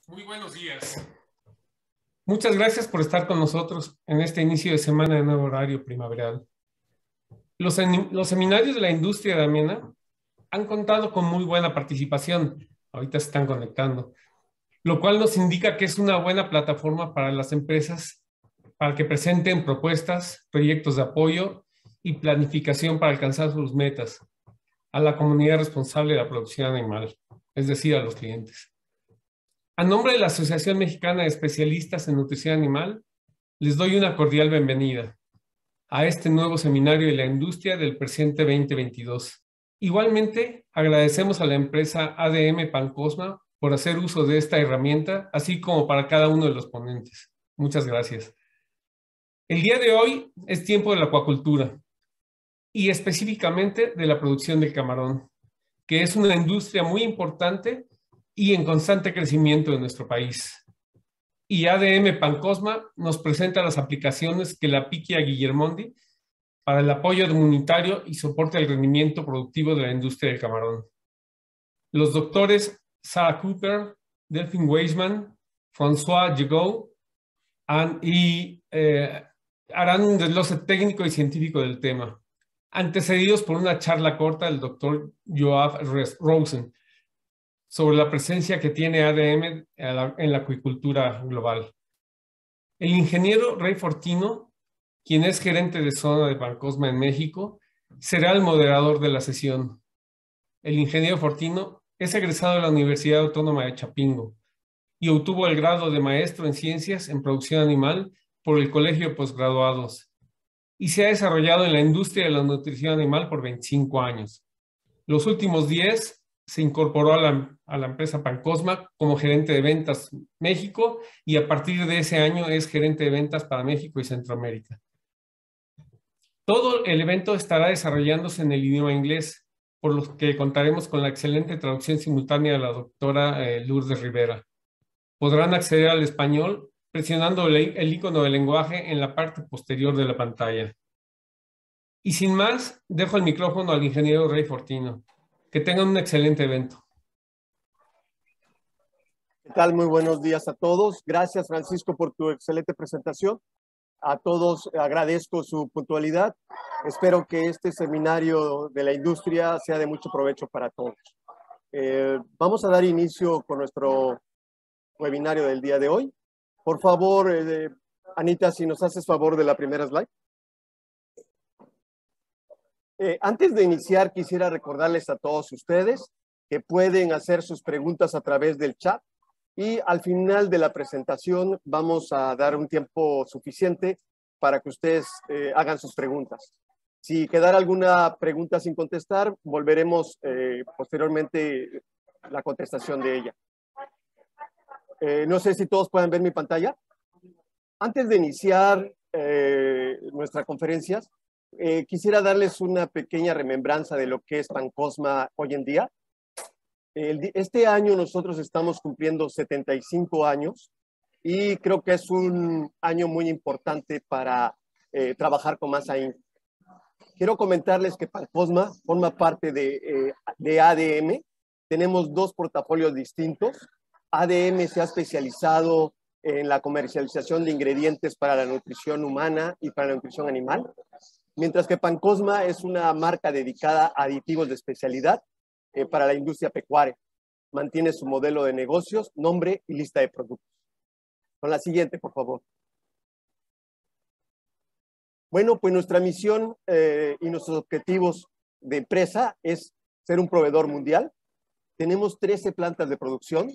Muy buenos días. Muchas gracias por estar con nosotros en este inicio de semana de nuevo horario primaveral. Los seminarios de la industria de Amena han contado con muy buena participación. Ahorita se están conectando, lo cual nos indica que es una buena plataforma para las empresas para que presenten propuestas, proyectos de apoyo y planificación para alcanzar sus metas a la comunidad responsable de la producción animal, es decir, a los clientes. A nombre de la Asociación Mexicana de Especialistas en Nutrición Animal, les doy una cordial bienvenida a este nuevo seminario de la industria del presente 2022. Igualmente, agradecemos a la empresa ADM Pancosma por hacer uso de esta herramienta, así como para cada uno de los ponentes. Muchas gracias. El día de hoy es tiempo de la acuacultura y específicamente de la producción del camarón, que es una industria muy importante y en constante crecimiento en nuestro país. Y ADM Pancosma nos presenta las aplicaciones que la Pichia guilliermondii para el apoyo comunitario y soporte al rendimiento productivo de la industria del camarón. Los doctores Sarah Cooper, Delphine Weissman, Francois Jegou harán un desglose técnico y científico del tema, antecedidos por una charla corta del doctor Yoav Rosen sobre la presencia que tiene ADM en la acuicultura global. El ingeniero Rey Fortino, quien es gerente de zona de Pancosma en México, será el moderador de la sesión. El ingeniero Fortino es egresado de la Universidad Autónoma de Chapingo y obtuvo el grado de maestro en ciencias en producción animal por el Colegio de Postgraduados y se ha desarrollado en la industria de la nutrición animal por 25 años. Los últimos 10 se incorporó a la empresa Pancosma como gerente de ventas México y a partir de ese año es gerente de ventas para México y Centroamérica. Todo el evento estará desarrollándose en el idioma inglés, por lo que contaremos con la excelente traducción simultánea de la doctora Lourdes Rivera. Podrán acceder al español presionando el icono de lenguaje en la parte posterior de la pantalla. Y sin más, dejo el micrófono al ingeniero Rey Fortino. Que tengan un excelente evento. ¿Qué tal? Muy buenos días a todos. Gracias, Francisco, por tu excelente presentación. A todos agradezco su puntualidad. Espero que este seminario de la industria sea de mucho provecho para todos. Vamos a dar inicio con nuestro webinario del día de hoy. Por favor, Anita, si nos haces favor de la primera slide. Antes de iniciar, quisiera recordarles a todos ustedes que pueden hacer sus preguntas a través del chat y al final de la presentación vamos a dar un tiempo suficiente para que ustedes hagan sus preguntas. Si quedara alguna pregunta sin contestar, volveremos posteriormente la contestación de ella. No sé si todos pueden ver mi pantalla. Antes de iniciar nuestra conferencia, quisiera darles una pequeña remembranza de lo que es Pancosma hoy en día. Este año nosotros estamos cumpliendo 75 años y creo que es un año muy importante para trabajar con más ahínco. Quiero comentarles que Pancosma forma parte de ADM. Tenemos dos portafolios distintos. ADM se ha especializado en la comercialización de ingredientes para la nutrición humana y para la nutrición animal, mientras que Pancosma es una marca dedicada a aditivos de especialidad para la industria pecuaria. Mantiene su modelo de negocios, nombre y lista de productos. Con la siguiente, por favor. Bueno, pues nuestra misión y nuestros objetivos de empresa es ser un proveedor mundial. Tenemos 13 plantas de producción.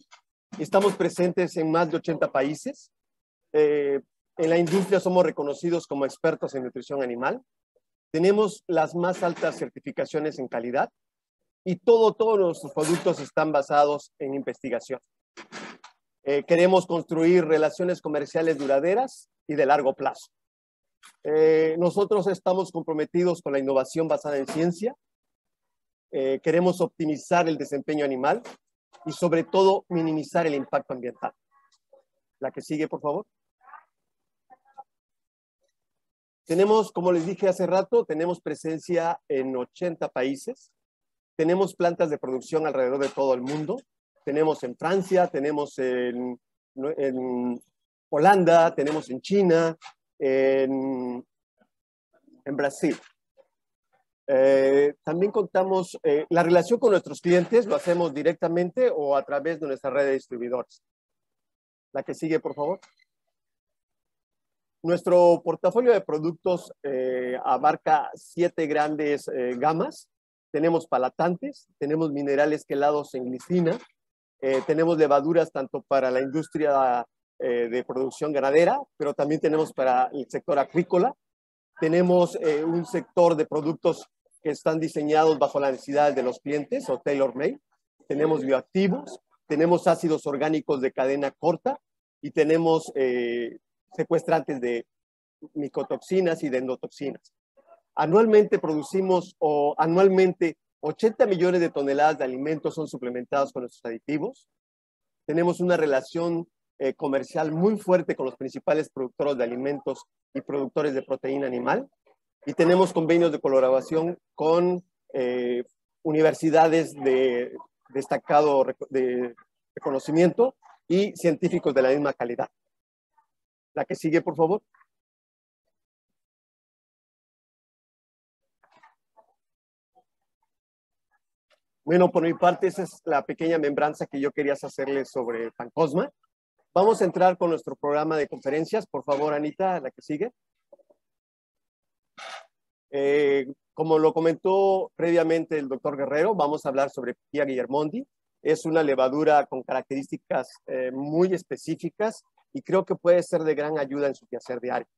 Estamos presentes en más de 80 países. En la industria somos reconocidos como expertos en nutrición animal. Tenemos las más altas certificaciones en calidad y todos nuestros productos están basados en investigación. Queremos construir relaciones comerciales duraderas y de largo plazo. Nosotros estamos comprometidos con la innovación basada en ciencia. Queremos optimizar el desempeño animal y sobre todo minimizar el impacto ambiental. La que sigue, por favor. Tenemos, como les dije hace rato, tenemos presencia en 80 países. Tenemos plantas de producción alrededor de todo el mundo. tenemos en Francia, tenemos en Holanda, tenemos en China, en Brasil. También contamos, la relación con nuestros clientes lo hacemos directamente o a través de nuestra red de distribuidores. La que sigue, por favor. Nuestro portafolio de productos abarca 7 grandes gamas. Tenemos palatantes, tenemos minerales quelados en glicina, tenemos levaduras tanto para la industria de producción ganadera, pero también tenemos para el sector acuícola. Tenemos un sector de productos que están diseñados bajo las necesidades de los clientes o tailor-made. Tenemos bioactivos, tenemos ácidos orgánicos de cadena corta y tenemos secuestrantes de micotoxinas y de endotoxinas. Anualmente producimos, o anualmente 80 millones de toneladas de alimentos son suplementados con nuestros aditivos. Tenemos una relación comercial muy fuerte con los principales productores de alimentos y productores de proteína animal. Y tenemos convenios de colaboración con universidades de destacado reconocimiento y científicos de la misma calidad. La que sigue, por favor. Bueno, por mi parte, esa es la pequeña membranza que yo quería hacerles sobre Pancosma. Vamos a entrar con nuestro programa de conferencias. Por favor, Anita, la que sigue. Como lo comentó previamente el doctor Guerrero, vamos a hablar sobre Pichia guilliermondii. Es una levadura con características muy específicas y creo que puede ser de gran ayuda en su quehacer diario.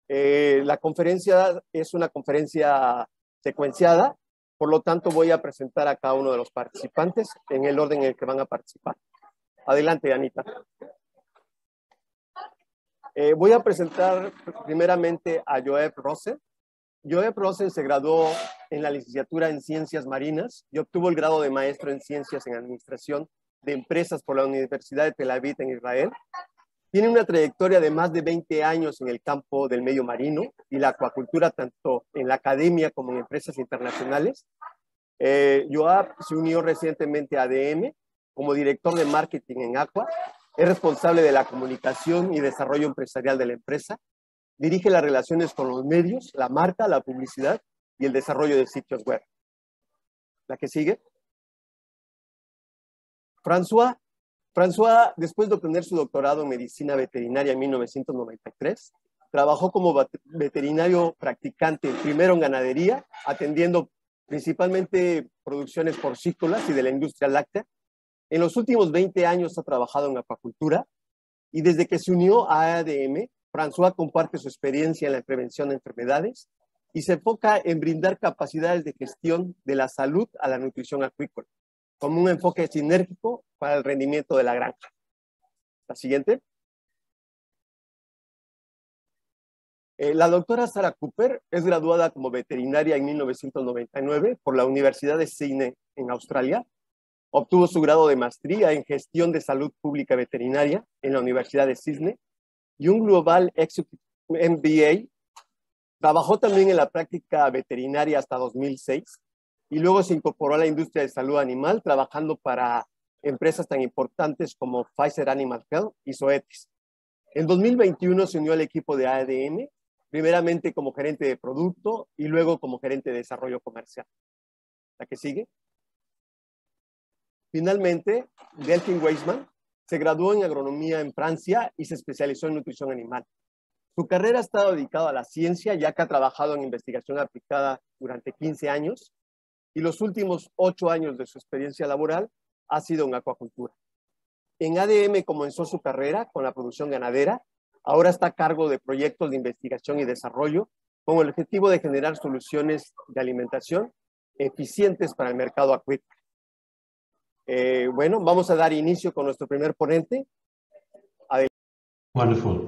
La conferencia es una conferencia secuenciada, por lo tanto voy a presentar a cada uno de los participantes en el orden en el que van a participar. Adelante, Anita. Voy a presentar primeramente a Yoav Rosen. Yoav Rosen se graduó en la licenciatura en Ciencias Marinas y obtuvo el grado de maestro en Ciencias en Administración de Empresas por la Universidad de Tel Aviv en Israel. Tiene una trayectoria de más de 20 años en el campo del medio marino y la acuacultura, tanto en la academia como en empresas internacionales. Yoav se unió recientemente a ADM como director de marketing en Aqua. Es responsable de la comunicación y desarrollo empresarial de la empresa. Dirige las relaciones con los medios, la marca, la publicidad y el desarrollo de sitios web. La que sigue. François, después de obtener su doctorado en medicina veterinaria en 1993, trabajó como veterinario practicante, primero en ganadería, atendiendo principalmente producciones porcícolas y de la industria láctea. En los últimos 20 años ha trabajado en acuacultura y desde que se unió a ADM, François comparte su experiencia en la prevención de enfermedades y se enfoca en brindar capacidades de gestión de la salud a la nutrición acuícola, como un enfoque sinérgico para el rendimiento de la granja. La siguiente. La doctora Sarah Cooper es graduada como veterinaria en 1999 por la Universidad de Sydney en Australia. Obtuvo su grado de maestría en gestión de salud pública veterinaria en la Universidad de Sydney y un Global Executive MBA. Trabajó también en la práctica veterinaria hasta 2006 y luego se incorporó a la industria de salud animal trabajando para empresas tan importantes como Pfizer Animal Health y Zoetis. En 2021 se unió al equipo de ADM, primeramente como gerente de producto y luego como gerente de desarrollo comercial. La que sigue. Finalmente, Delphine Weissman se graduó en agronomía en Francia y se especializó en nutrición animal. Su carrera ha estado dedicada a la ciencia, ya que ha trabajado en investigación aplicada durante 15 años y los últimos 8 años de su experiencia laboral ha sido en acuacultura. En ADM comenzó su carrera con la producción ganadera, ahora está a cargo de proyectos de investigación y desarrollo con el objetivo de generar soluciones de alimentación eficientes para el mercado acuícola. Bueno, vamos a dar inicio con nuestro primer ponente. Wonderful.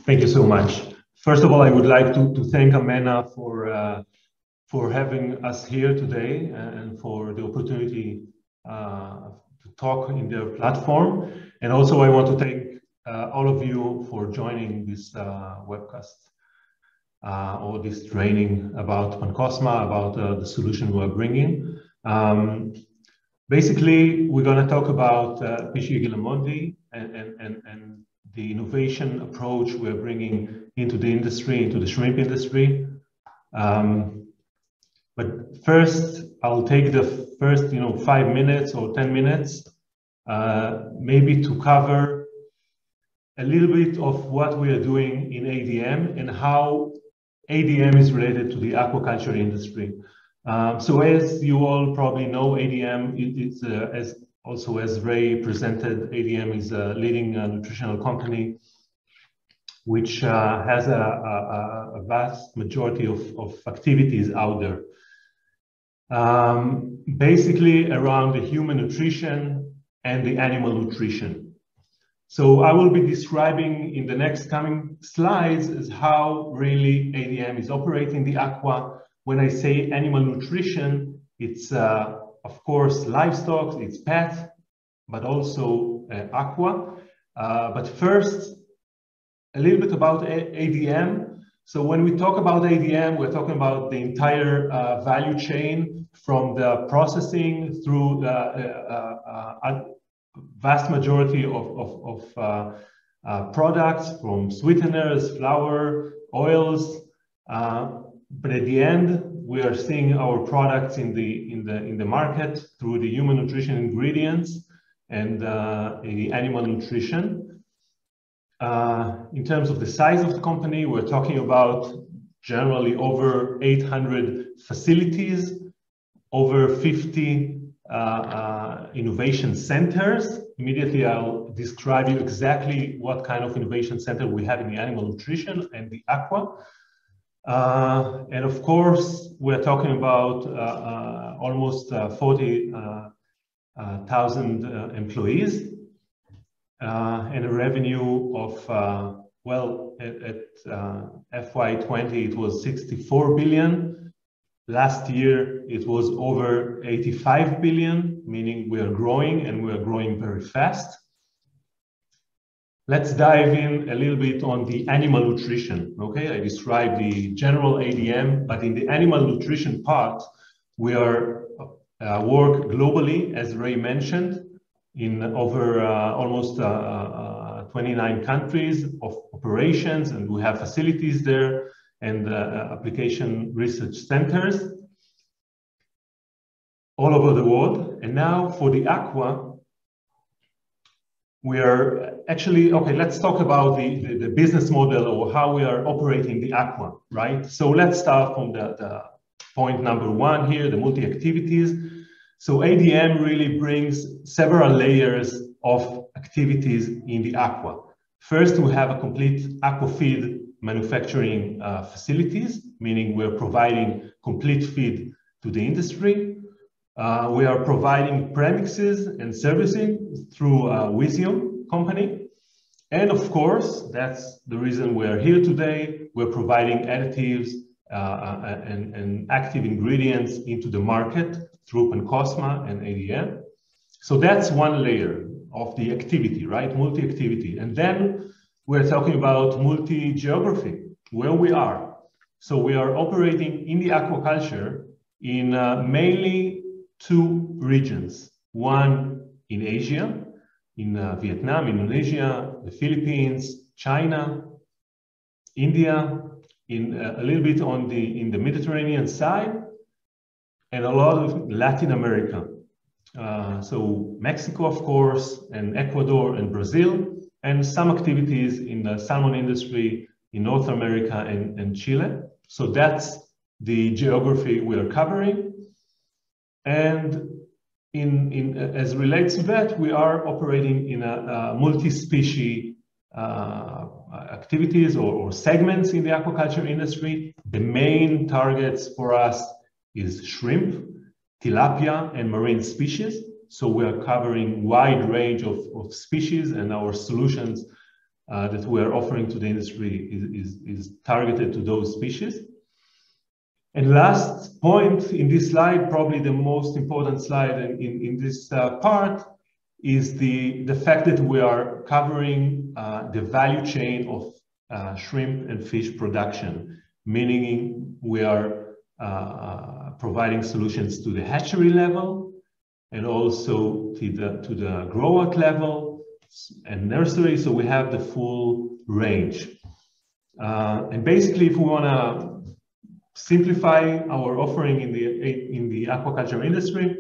Thank you so much. First of all, I would like to thank Amena for having us here today and for the opportunity to talk in their platform. And also I want to thank all of you for joining this webcast or this training about Pancosma, about the solution we are bringing. Basically, we're going to talk about Pichia guilliermondii and the innovation approach we're bringing into the industry, into the shrimp industry. But first, I'll take the first 5 minutes or 10 minutes maybe to cover a little bit of what we are doing in ADM and how ADM is related to the aquaculture industry. So as you all probably know, ADM is, as Ray presented, ADM is a leading nutritional company which has a vast majority of activities out there. Basically around the human nutrition and the animal nutrition. So I will be describing in the next coming slides is how really ADM is operating the aqua. When I say animal nutrition, it's of course livestock, it's pet, but also aqua. But first, a little bit about ADM. So when we talk about ADM, we're talking about the entire value chain from the processing through the vast majority of products from sweeteners, flour, oils. But at the end, we are seeing our products in the market through the human nutrition ingredients and the animal nutrition. In terms of the size of the company, we're talking about generally over 800 facilities, over 50 innovation centers. Immediately, I'll describe you exactly what kind of innovation center we have in the animal nutrition and the aqua. And of course, we're talking about almost 40,000 employees and a revenue of, well, at FY20, it was 64 billion. Last year, it was over 85 billion, meaning we are growing and we are growing very fast. Let's dive in a little bit on the animal nutrition. Okay, I described the general ADM, but in the animal nutrition part, we are work globally, as Ray mentioned, in over almost 29 countries of operations, and we have facilities there and application research centers all over the world. And now for the aqua, we are actually, okay, let's talk about the business model or how we are operating the aqua, right? So let's start from the point number one here, the multi-activities. So ADM really brings several layers of activities in the aqua. First, we have a complete aqua feed manufacturing facilities, meaning we're providing complete feed to the industry. We are providing premixes and servicing through Wisium company. And of course, that's the reason we're here today. We're providing additives and active ingredients into the market through Pancosma and ADM. So that's one layer of the activity, right? Multi-activity. And then we're talking about multi-geography, where we are. So we are operating in the aquaculture in mainly two regions. One in Asia, in Vietnam, Indonesia, the Philippines, China, India, in a little bit on in the Mediterranean side, and a lot of Latin America. So Mexico, of course, and Ecuador and Brazil, and some activities in the salmon industry in North America and Chile. So that's the geography we are covering. And as relates to that, we are operating in a multi-species activities or segments in the aquaculture industry. The main targets for us is shrimp, tilapia, and marine species. So we are covering wide range of species, and our solutions that we are offering to the industry is targeted to those species. And last point in this slide, probably the most important slide in this part, is the fact that we are covering the value chain of shrimp and fish production, meaning we are providing solutions to the hatchery level, and also to the grow-out level and nursery. So we have the full range. And basically, if we want to simplify our offering in the aquaculture industry,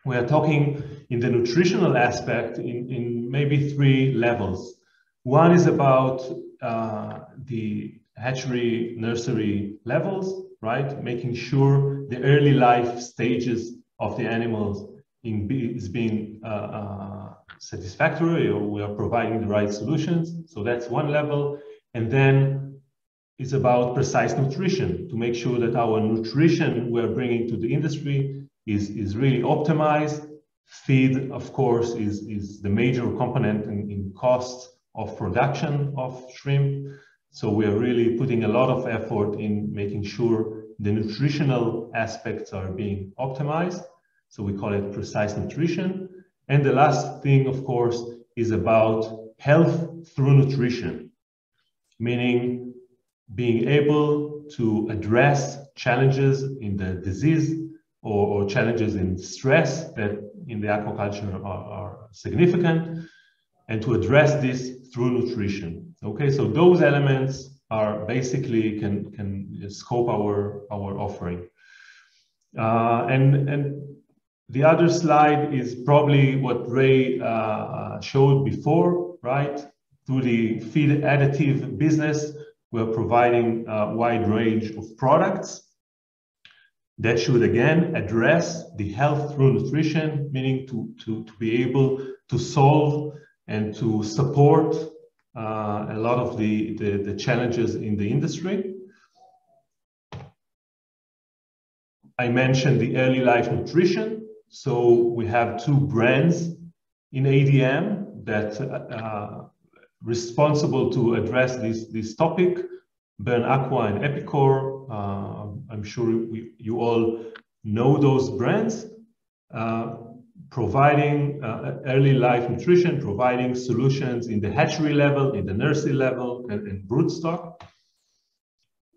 we are talking in the nutritional aspect in maybe 3 levels. One is about the hatchery nursery levels, right? Making sure the early life stages of the animals is being satisfactory, or we are providing the right solutions. So that's one level. And then it's about precise nutrition, to make sure that our nutrition we're bringing to the industry is really optimized. Feed, of course, is the major component in cost of production of shrimp. So we are really putting a lot of effort in making sure the nutritional aspects are being optimized. So we call it precise nutrition. And the last thing, of course, is about health through nutrition, meaning being able to address challenges in the disease or challenges in stress that in the aquaculture are significant, and to address this through nutrition. Okay, so those elements are basically can scope our offering. And the other slide is probably what Ray showed before, right? Through the feed additive business, we're providing a wide range of products that should again address the health through nutrition, meaning to be able to solve and to support a lot of the challenges in the industry. I mentioned the early life nutrition. So we have 2 brands in ADM that are responsible to address this topic, Burn Aqua and Epicor. I'm sure you all know those brands, providing early life nutrition, providing solutions in the hatchery level, in the nursery level, and broodstock.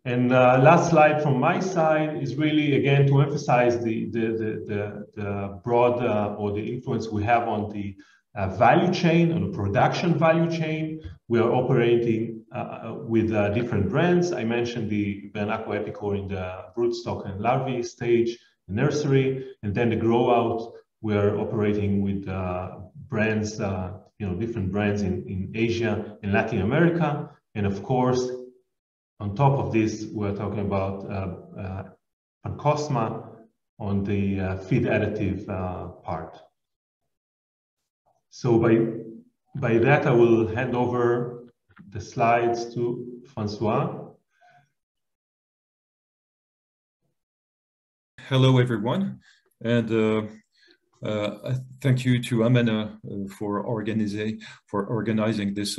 And last slide from my side is really, again, to emphasize the broad or the influence we have on the value chain, on the production value chain. We are operating with different brands. I mentioned the Burn Aqua Epicor in the broodstock and larvae stage, the nursery, and then the grow out. We are operating with brands, different brands in Asia and Latin America. And of course, on top of this, we're talking about Pancosma on the feed additive part. So by that, I will hand over the slides to Francois. Hello, everyone, and thank you to Amena for organizing this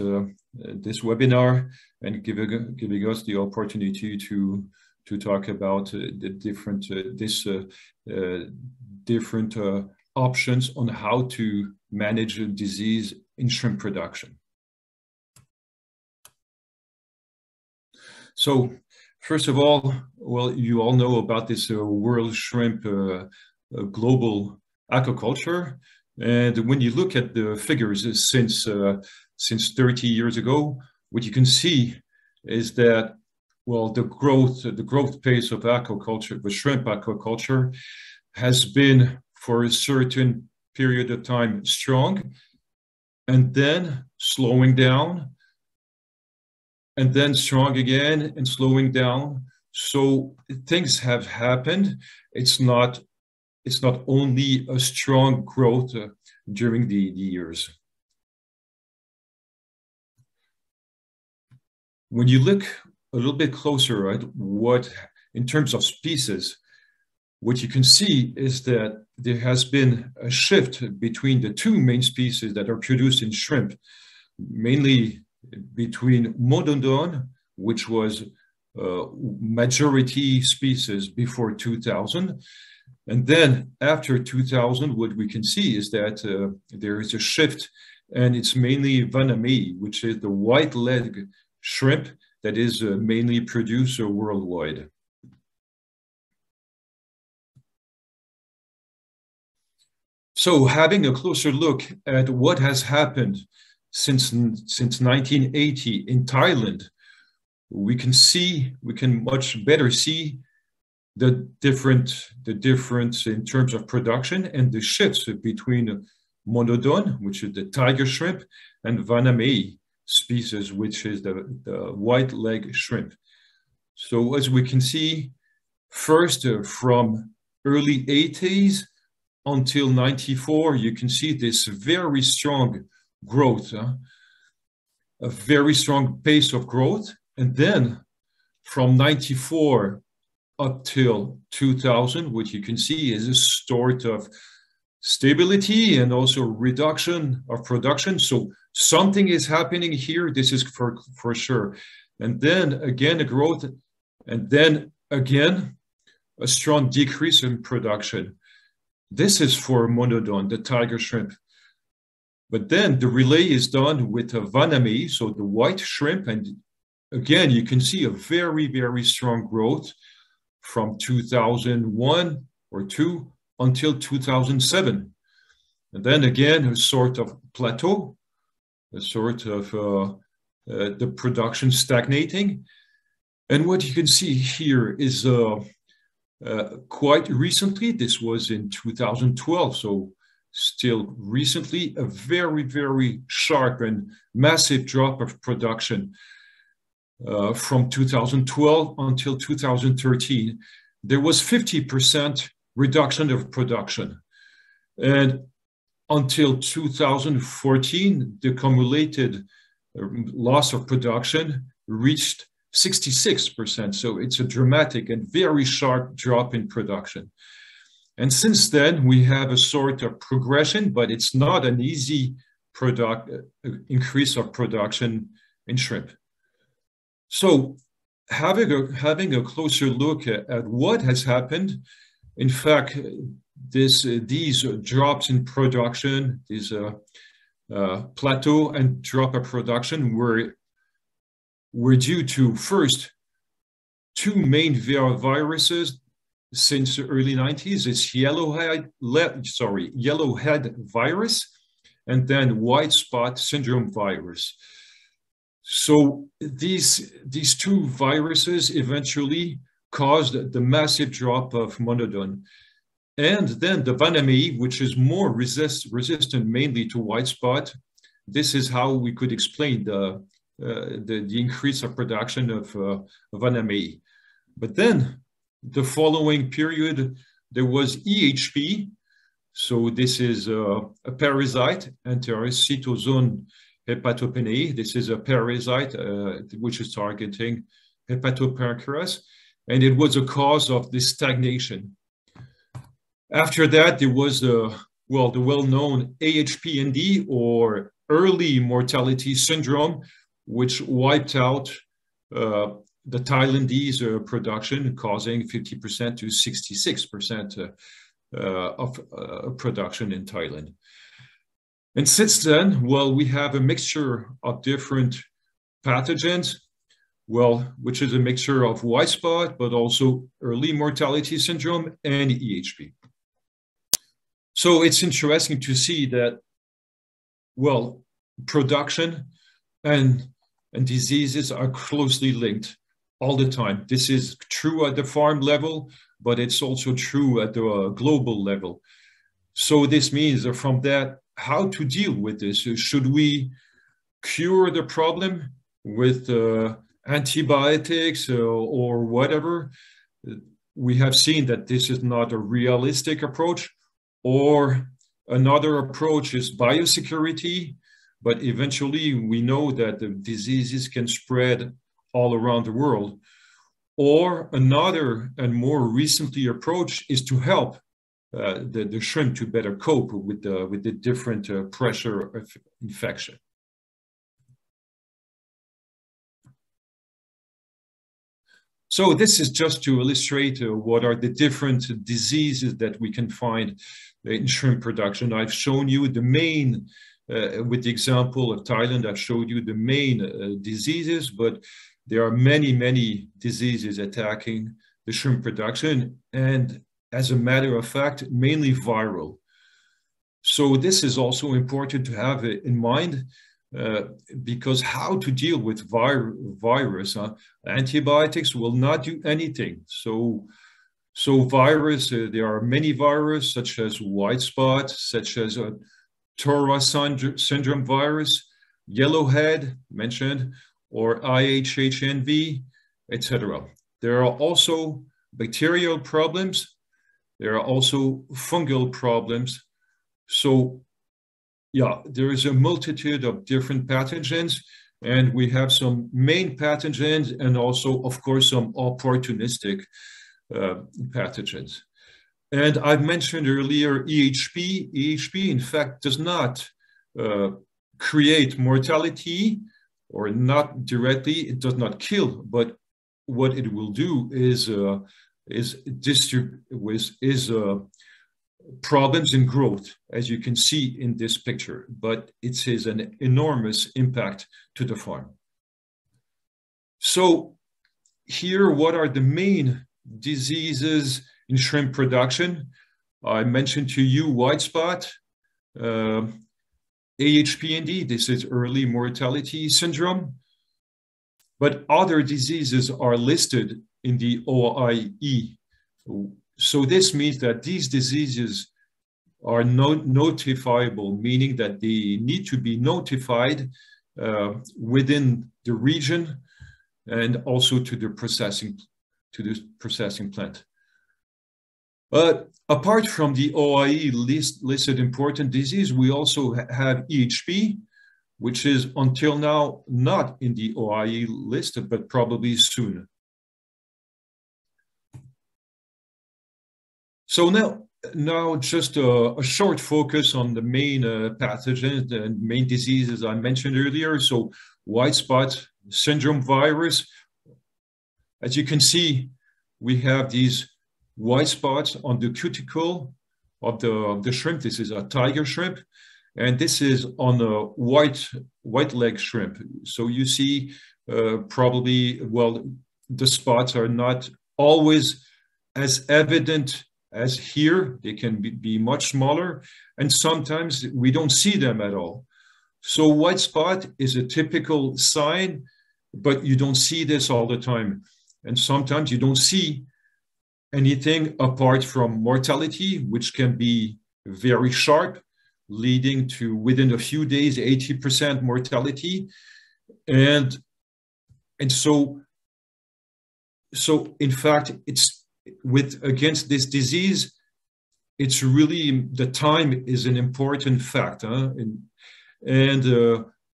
this webinar and giving us the opportunity to talk about the different options on how to manage a disease in shrimp production. So, first of all, well, you all know about this World Shrimp Global Aquaculture, and when you look at the figures since 30 years ago, what you can see is that, well, the growth pace of aquaculture, the shrimp aquaculture, has been for a certain period of time strong, and then slowing down, and then strong again and slowing down. So things have happened. It's not only a strong growth during the years. When you look a little bit closer at what, in terms of species, what you can see is that there has been a shift between the 2 main species that are produced in shrimp, mainly between Mododon, which was majority species before 2000. And then after 2000, what we can see is that there is a shift, and it's mainly Vanamei, which is the white leg shrimp that is mainly produced worldwide. So having a closer look at what has happened since 1980 in Thailand, we can much better see the difference in terms of production and the shifts between Monodon, which is the tiger shrimp, and Vanamei species, which is the white leg shrimp. So as we can see, first from early 80s until 94, you can see this very strong growth, a very strong pace of growth. And then from 94 up till 2000, what you can see is a sort of stability and also reduction of production. So something is happening here. This is for sure. And then again, a growth, and then again, a strong decrease in production. This is for Monodon, the tiger shrimp. But then the relay is done with a Vanamei, so the white shrimp. And again, you can see a very, very strong growth from 2001 or 2 until 2007. And then again, a sort of plateau, a sort of the production stagnating. And what you can see here is quite recently, this was in 2012, so still recently, a very, very sharp and massive drop of production from 2012 until 2013. There was 50% reduction of production. And until 2014, the accumulated loss of production reached 66%. So it's a dramatic and very sharp drop in production. And since then, we have a sort of progression, but it's not an easy increase of production in shrimp. So having a closer look at what has happened, in fact, these drops in production, these plateau and drop of production were due to first two main viruses since the early 90s. It's yellowhead virus and then white spot syndrome virus. So these two viruses eventually caused the massive drop of Monodon. And then the Vanamei, which is more resistant mainly to white spot. This is how we could explain the increase of production of Vanamei. But then the following period, there was EHP. So this is a parasite, Enterocytosone hepatopenae. This is a parasite which is targeting hepatopancreas, and it was a cause of this stagnation. After that, there was the well-known AHPND, or early mortality syndrome, which wiped out the Thailandese production, causing 50% to 66% of production in Thailand. And since then, we have a mixture of different pathogens, which is a mixture of white spot, but also early mortality syndrome and EHP. So it's interesting to see that, production and diseases are closely linked all the time. This is true at the farm level, but it's also true at the global level. So this means from that, how to deal with this? Should we cure the problem with antibiotics or whatever? We have seen that this is not a realistic approach. Or another approach is biosecurity, but eventually we know that the diseases can spread all around the world. Or another and more recently approach is to help the shrimp to better cope with the different pressure of infection. So this is just to illustrate what are the different diseases that we can find in shrimp production. I've shown you the main, with the example of Thailand, I've showed you the main diseases, but there are many, many diseases attacking the shrimp production. And as a matter of fact, mainly viral. So this is also important to have in mind, because how to deal with virus, antibiotics will not do anything. So virus, there are many viruses such as white spot, such as Tora syndrome virus, yellowhead mentioned, or IHHNV, etc. There are also bacterial problems. There are also fungal problems. So yeah, there is a multitude of different pathogens, and we have some main pathogens and also, of course, some opportunistic pathogens. And I've mentioned earlier EHP. EHP, in fact, does not create mortality, or not directly. It does not kill, but what it will do is problems in growth, as you can see in this picture, but it has an enormous impact to the farm. So here, what are the main diseases in shrimp production? I mentioned to you white spot, AHPND, this is early mortality syndrome, but other diseases are listed in the OIE. So this means that these diseases are notifiable, meaning that they need to be notified within the region and also to the processing plant. But apart from the OIE listed important disease, we also have EHP, which is until now not in the OIE list, but probably soon. So now just a short focus on the main pathogens and main diseases I mentioned earlier. So white spot syndrome virus. As you can see, we have these white spots on the cuticle of the shrimp. This is a tiger shrimp, and this is on a white leg shrimp. So you see probably, well, the spots are not always as evident as here. They can be much smaller, and sometimes we don't see them at all. So white spot is a typical sign, but you don't see this all the time. And sometimes you don't see anything apart from mortality, which can be very sharp, leading to within a few days 80% mortality. And so in fact, it's against this disease, it's really, the time is an important factor. And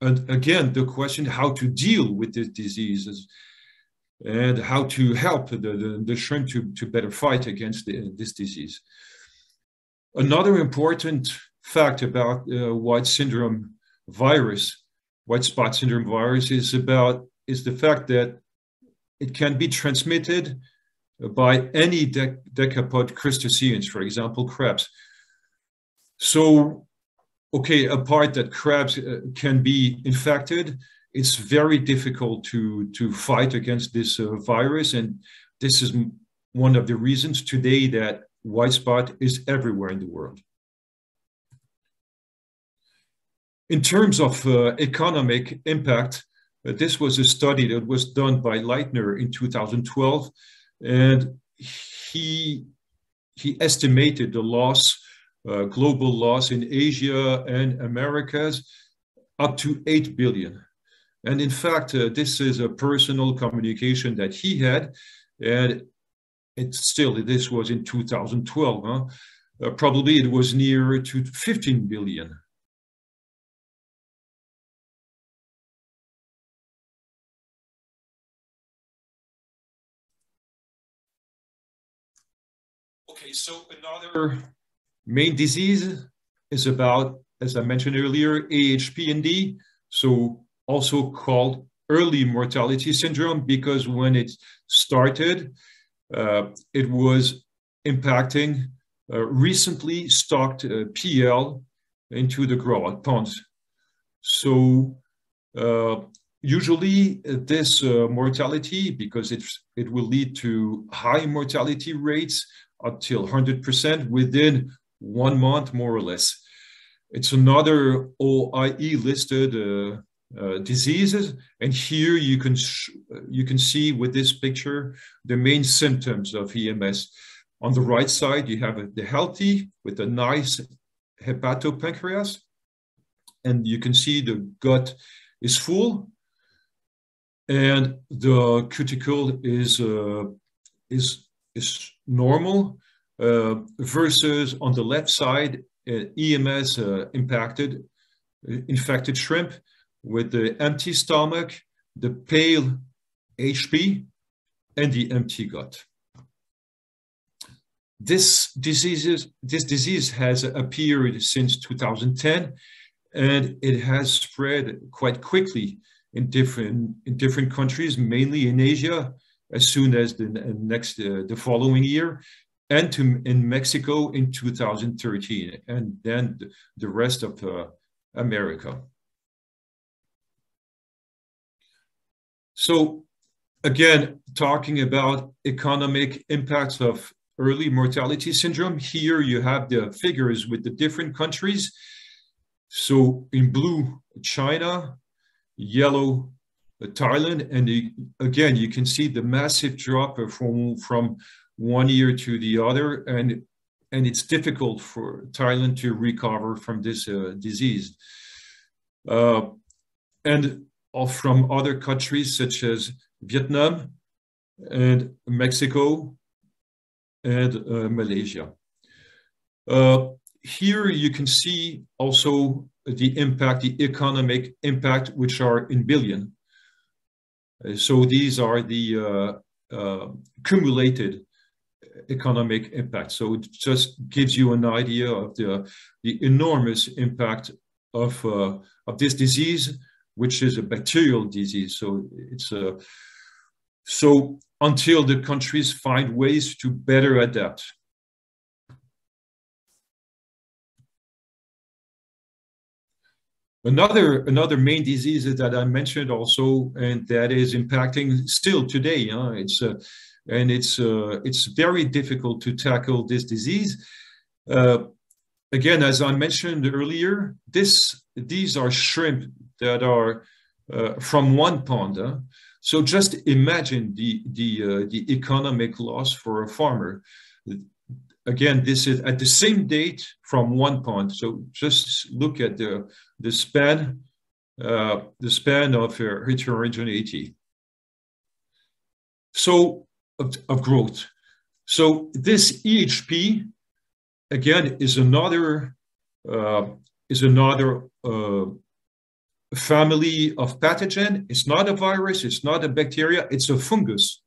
again, the question how to deal with this disease and how to help the shrimp to better fight against this disease. Another important fact about white spot syndrome virus is the fact that it can be transmitted by any decapod crustaceans, for example, crabs. So, okay, apart that crabs can be infected, it's very difficult to fight against this virus. And this is one of the reasons today that white spot is everywhere in the world. In terms of economic impact, this was a study that was done by Leitner in 2012, and he estimated the loss, global loss in Asia and Americas up to 8 billion. And in fact, this is a personal communication that he had, and this was in 2012. Probably it was nearer to 15 billion. Okay, so another main disease is about, as I mentioned earlier, AHPND, so also called early mortality syndrome, because when it started, it was impacting recently stocked PL into the grow-out ponds. So usually this mortality, because it will lead to high mortality rates up till 100% within 1 month, more or less. It's another OIE listed diseases, and here you can see with this picture the main symptoms of EMS. On the right side, you have the healthy with a nice hepatopancreas, and you can see the gut is full, and the cuticle is normal, versus on the left side, EMS impacted, infected shrimp with the empty stomach, the pale HP, and the empty gut. This disease has appeared since 2010, and it has spread quite quickly in different countries, mainly in Asia, as soon as the following year, and in Mexico in 2013, and then the rest of America. So again, talking about economic impacts of early mortality syndrome, here you have the figures with the different countries. So in blue, China, yellow, Thailand, and again, you can see the massive drop from one year to the other, and it's difficult for Thailand to recover from this disease. And from other countries such as Vietnam and Mexico and Malaysia. Here you can see also the impact, the economic impact, which are in billion. So these are the cumulated economic impact. So it just gives you an idea of the enormous impact of this disease, which is a bacterial disease. So it's so until the countries find ways to better adapt. Another main disease that I mentioned also, and that is impacting still today. It's very difficult to tackle this disease. Again, as I mentioned earlier, these are shrimp that are from one pond. So just imagine the economic loss for a farmer. Again, this is at the same date from one pond. So just look at the span of heterogeneity. So of growth. So this EHP again is another family of pathogen. It's not a virus. It's not a bacteria. It's a fungus.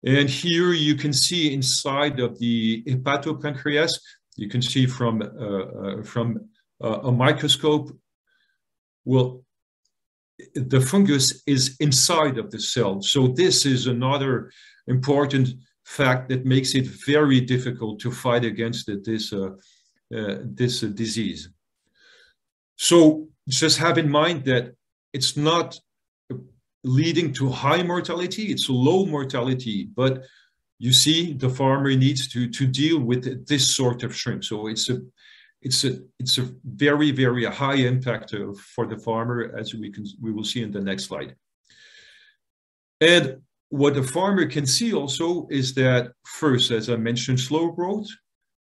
And here you can see inside of the hepatopancreas, you can see from a microscope, well, the fungus is inside of the cell. So this is another important fact that makes it very difficult to fight against this disease. So just have in mind that it's not leading to high mortality, it's low mortality, but you see the farmer needs to deal with this sort of shrimp. So it's a very, very high impact for the farmer, as we will see in the next slide. And what the farmer can see also is that first, as I mentioned, slow growth,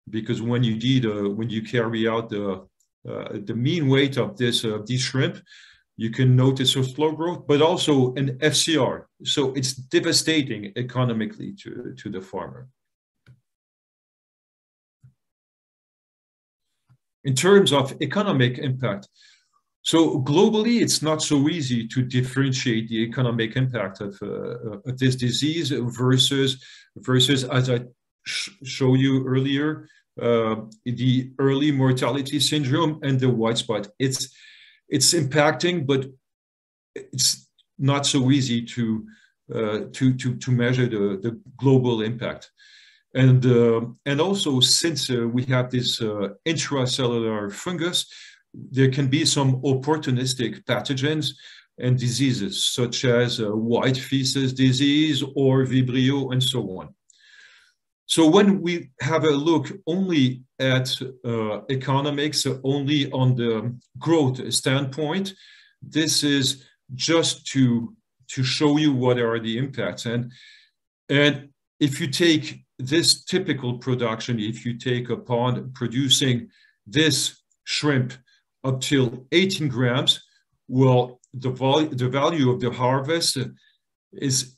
because when you carry out the mean weight of these shrimp, you can notice a slow growth, but also an FCR. So it's devastating economically to the farmer. In terms of economic impact, so globally, it's not so easy to differentiate the economic impact of this disease versus as I showed you earlier, the early mortality syndrome and the white spot. It's impacting, but it's not so easy to measure the global impact. And also, since we have this intracellular fungus, there can be some opportunistic pathogens and diseases, such as white feces disease or Vibrio and so on. So when we have a look only at economics, only on the growth standpoint, this is just to show you what are the impacts. And if you take this typical production, if you take a pond producing this shrimp up till 18 grams, well, the value of the harvest is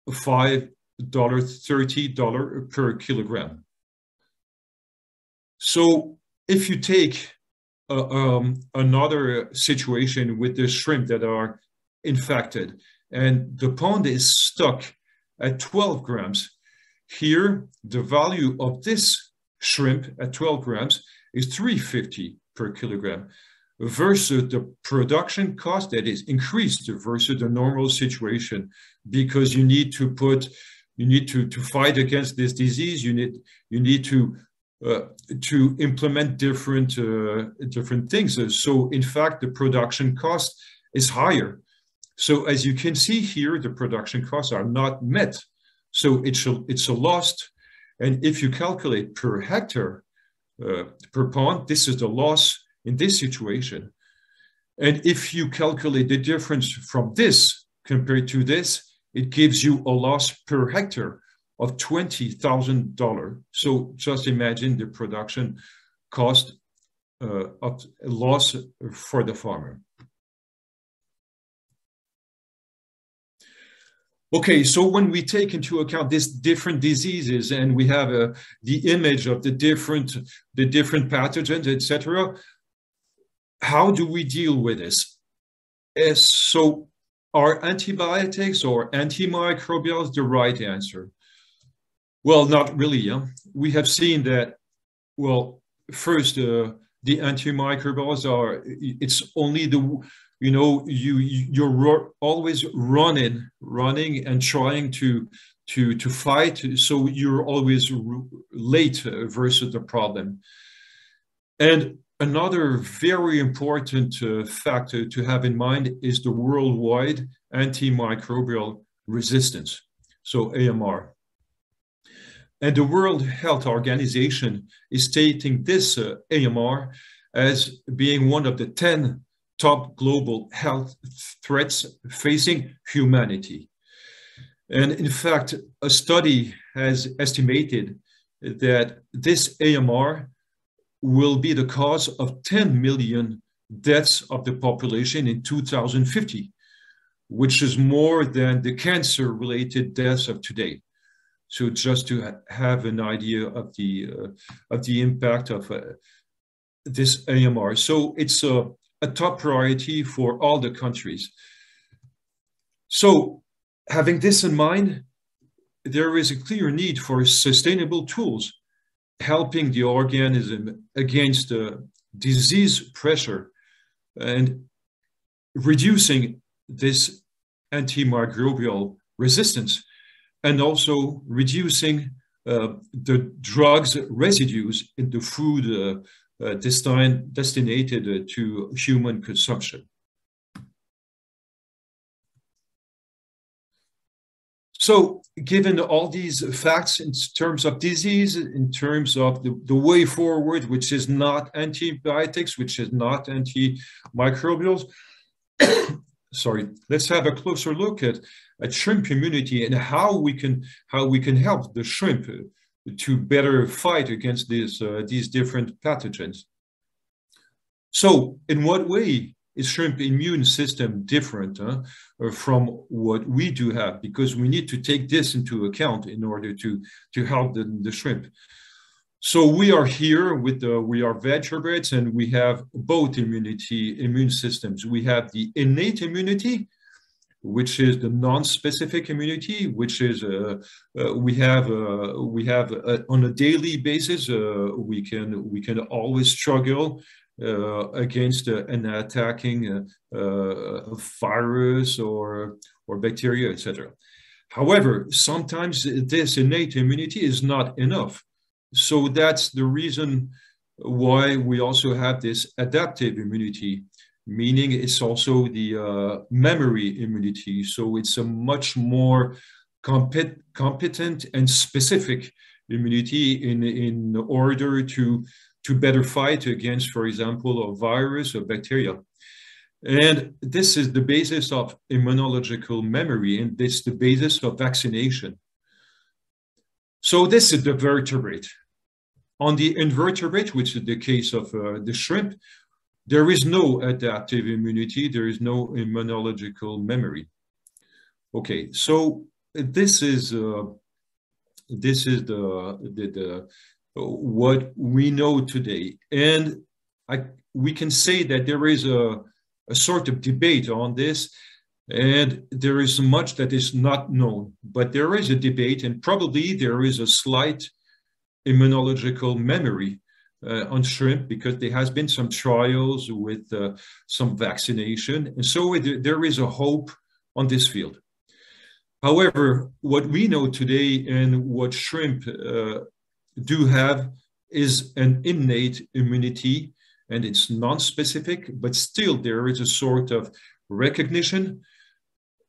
$5.30 per kilogram. So if you take another situation with the shrimp that are infected and the pond is stuck at 12 grams, here the value of this shrimp at 12 grams is $3.50 per kilogram versus the production cost that is increased versus the normal situation, because you need to fight against this disease. You need to implement different things. So in fact, the production cost is higher. So as you can see here, the production costs are not met. So it's a loss. And if you calculate per hectare, per pond, this is the loss in this situation. And if you calculate the difference from this compared to this, it gives you a loss per hectare of $20,000. So just imagine the production cost of loss for the farmer. Okay, so when we take into account these different diseases and we have the image of the different pathogens, etc., how do we deal with this? So are antibiotics or antimicrobials the right answer? Well, not really. Yeah? We have seen that, well, first, the antimicrobials it's only you're always running and trying to fight, so you're always late versus the problem. And another very important factor to have in mind is the worldwide antimicrobial resistance, so AMR. And the World Health Organization is stating this AMR as being one of the 10 top global health threats facing humanity. And in fact, a study has estimated that this AMR will be the cause of 10 million deaths of the population in 2050, which is more than the cancer-related deaths of today. So just to have an idea of the impact of this AMR. So it's a top priority for all the countries. So having this in mind, there is a clear need for sustainable tools helping the organism against disease pressure and reducing this antimicrobial resistance, and also reducing the drugs residues in the food destined to human consumption. So given all these facts in terms of disease, in terms of the way forward, which is not antibiotics, which is not antimicrobials, sorry, let's have a closer look at shrimp immunity and how we can help the shrimp to better fight against these different pathogens. So in what way is shrimp immune system different from what we do have? Because we need to take this into account in order to help the shrimp. So we are here with we are vertebrates, and we have both immune systems. We have the innate immunity, which is the non-specific immunity, which is we have on a daily basis. We can always struggle against an attacking virus or bacteria, etc. However, sometimes this innate immunity is not enough. So that's the reason why we also have this adaptive immunity, meaning it's also the memory immunity. So it's a much more competent and specific immunity in order to better fight against, for example, a virus or bacteria. And this is the basis of immunological memory, and this is the basis of vaccination. So this is the vertebrate. On the invertebrate, which is the case of the shrimp, there is no adaptive immunity, there is no immunological memory. Okay, so this is what we know today, and we can say that there is a sort of debate on this, and there is much that is not known, but there is a debate, and probably there is a slight immunological memory on shrimp, because there has been some trials with some vaccination, and so there is a hope on this field. However, what we know today and what shrimp do have is an innate immunity, and it's non-specific, but still there is a sort of recognition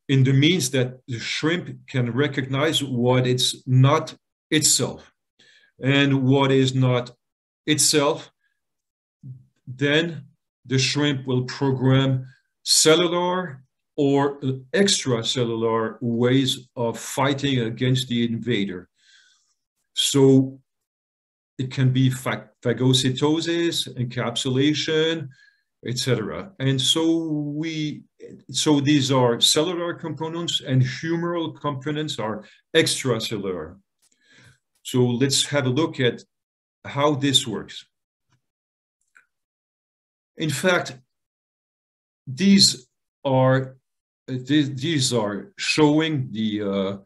in the means that the shrimp can recognize what it's not itself. And what is not itself, then the shrimp will program cellular or extracellular ways of fighting against the invader. So it can be phagocytosis, encapsulation, etc. And so these are cellular components, and humoral components are extracellular. So let's have a look at how this works. In fact, these are showing the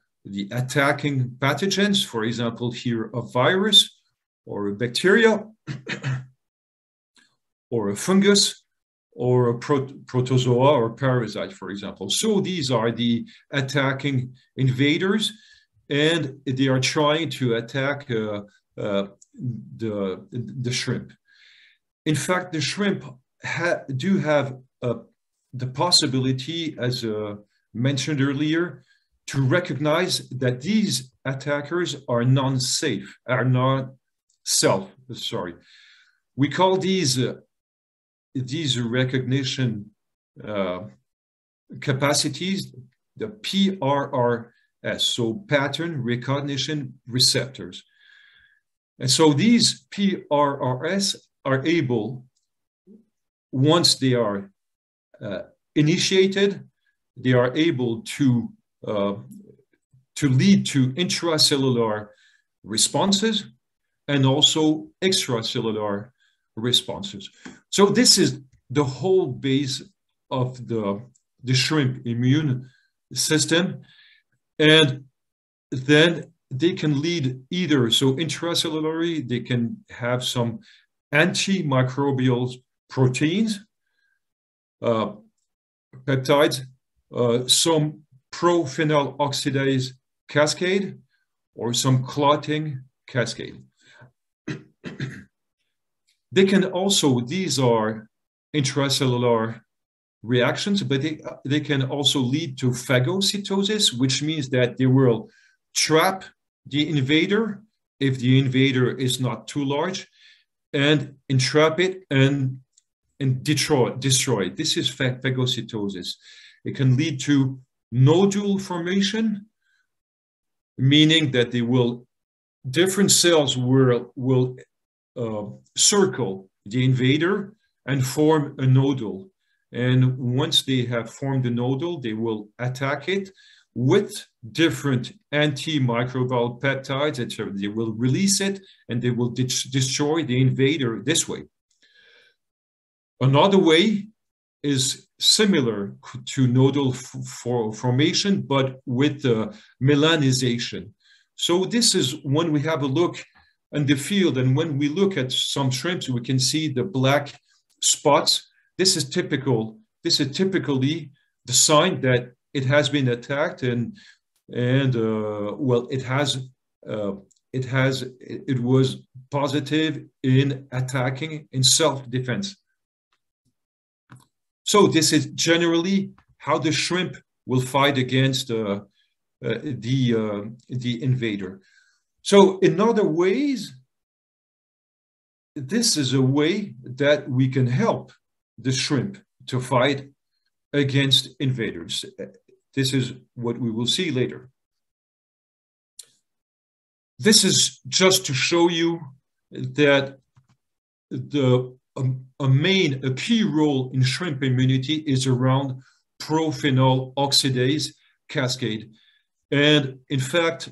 attacking pathogens, for example, here a virus or a bacteria or a fungus or a protozoa or parasite, for example. So these are the attacking invaders, and they are trying to attack the shrimp. In fact, the shrimp do have the possibility, as mentioned earlier, to recognize that these attackers are non-safe, are not sorry. We call these recognition capacities the PRRS, so pattern recognition receptors. And so these PRRS are able, once they are initiated, they are able to lead to intracellular responses and also extracellular responses. So this is the whole base of the shrimp immune system. And then they can lead either, so intracellularly, they can have some antimicrobial proteins, peptides, some prophenyl oxidase cascade, or some clotting cascade. They can also, these are intracellular reactions, but they can also lead to phagocytosis, which means that they will trap the invader if the invader is not too large, and entrap it and destroy. This is phagocytosis. It can lead to nodule formation, meaning that different cells will circle the invader and form a nodule. And once they have formed a nodule, they will attack it with different antimicrobial peptides, etc. They will release it, and they will destroy the invader this way. Another way is similar to nodule formation, but with melanization. So this is when we have a look in the field, and when we look at some shrimps, we can see the black spots. This is typically the sign that it has been attacked, and well, it was positive in attacking in self-defense. So this is generally how the shrimp will fight against the invader. So in other ways, this is a way that we can help the shrimp to fight against invaders. This is what we will see later. This is just to show you that a key role in shrimp immunity is around prophenol oxidase cascade. And in fact,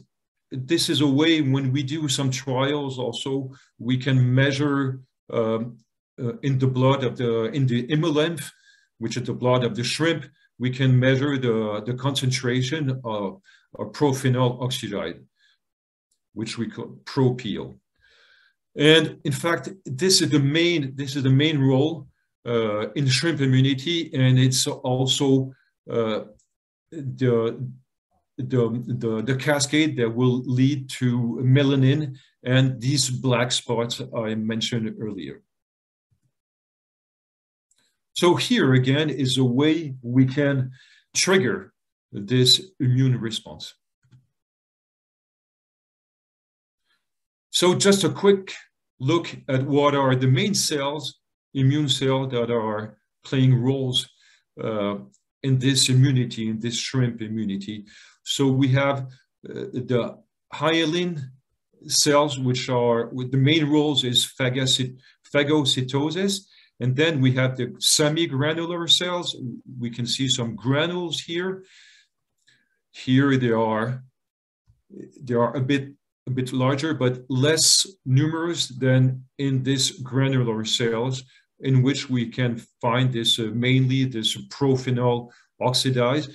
this is a way when we do some trials also, we can measure in the blood of in the hemolymph, which is the blood of the shrimp, we can measure the concentration of prophenol oxidase, which we call ProPO. And in fact, this is the main role in shrimp immunity, and it's also the cascade that will lead to melanin and these black spots I mentioned earlier. So here again is a way we can trigger this immune response. So just a quick look at what are the main cells, immune cells that are playing roles in this immunity, in this shrimp immunity. So we have the hyaline cells, which are, with the main roles is phagocytosis. And then we have the semi-granular cells. We can see some granules here. Here they are a bit larger, but less numerous than in this granular cells, in which we can find this mainly this prophenol oxidase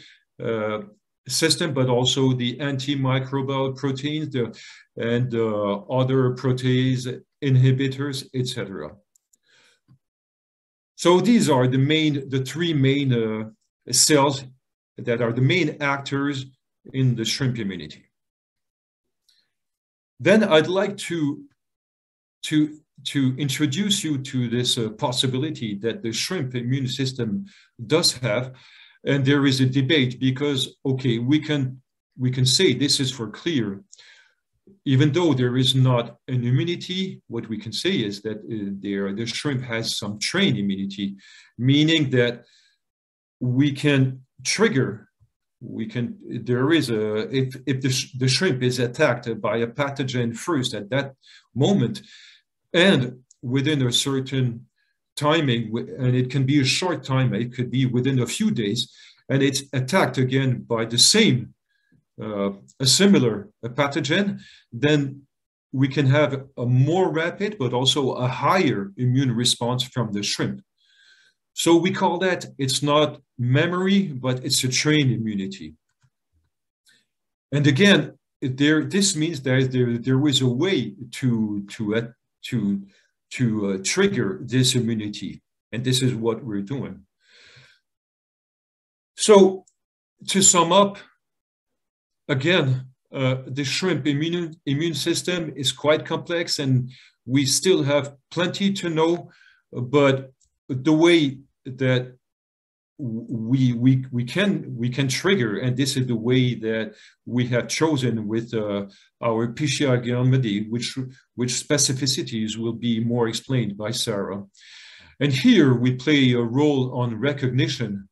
system, but also the antimicrobial proteins and other protease inhibitors, etc. So these are the three main cells that are the main actors in the shrimp immunity. Then I'd like to introduce you to this possibility that the shrimp immune system does have, and there is a debate because, okay, we can say this is for clear, even though there is not an immunity, what we can say is that the shrimp has some trained immunity, meaning that we can trigger. If the shrimp is attacked by a pathogen first at that moment, and within a certain timing, and it can be a short time, it could be within a few days, and it's attacked again by the same, a similar pathogen, then we can have a more rapid, but also a higher immune response from the shrimp. So we call that, it's not memory, but it's a trained immunity. And again, this means that there is a way to trigger this immunity, and this is what we're doing. So to sum up, again, the shrimp immune system is quite complex, and we still have plenty to know, but the way that we can trigger, and this is the way that we have chosen with our Pichia guilliermondii, which specificities will be more explained by Sarah. And here we play a role on recognition,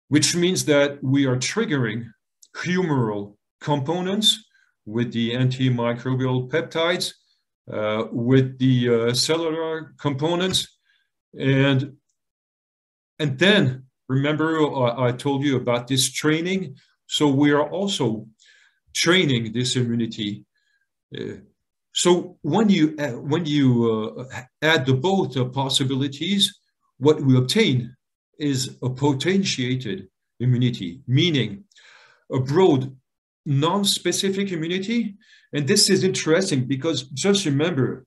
which means that we are triggering humoral components with the antimicrobial peptides, with the cellular components, and then remember I told you about this training. So we are also training this immunity. So when you add the both possibilities, what we obtain is a potentiated immunity, meaning a broad non-specific immunity. And this is interesting because just remember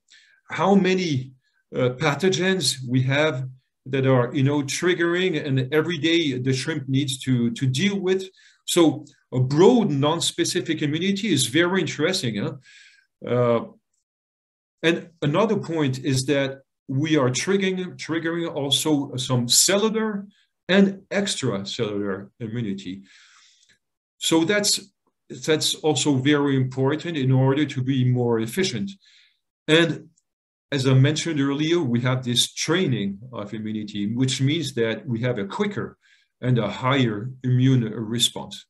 how many pathogens we have that are, triggering, and every day the shrimp needs to deal with. So a broad non-specific immunity is very interesting. And another point is that we are triggering also some cellular and extracellular immunity. So that's also very important in order to be more efficient. And as I mentioned earlier, we have this training of immunity, which means that we have a quicker and a higher immune response.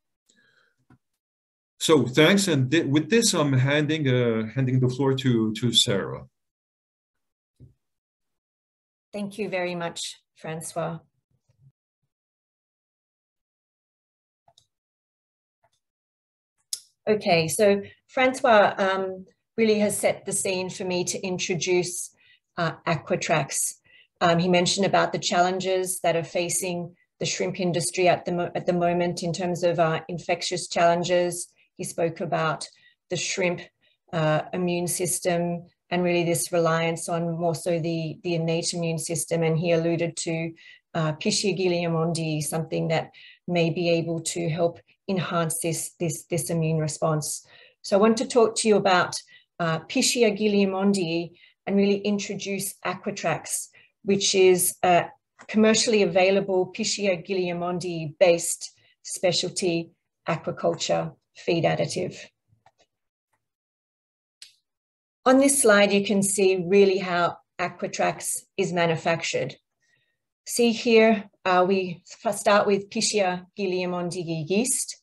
So thanks, and with this, I'm handing the floor to Sarah. Thank you very much, Francois. Okay, so Francois really has set the scene for me to introduce AquaTrax. He mentioned about the challenges that are facing the shrimp industry at the moment in terms of infectious challenges. He spoke about the shrimp immune system and really this reliance on more so the innate immune system. And he alluded to Pichia guilliermondii, something that may be able to help enhance this immune response. So I want to talk to you about Pichia guilliermondii and really introduce AquaTrax, which is a commercially available Pichia guilliermondii based specialty aquaculture feed additive. On this slide, you can see really how AquaTrax is manufactured. See here, we start with Pichia guilliermondii yeast.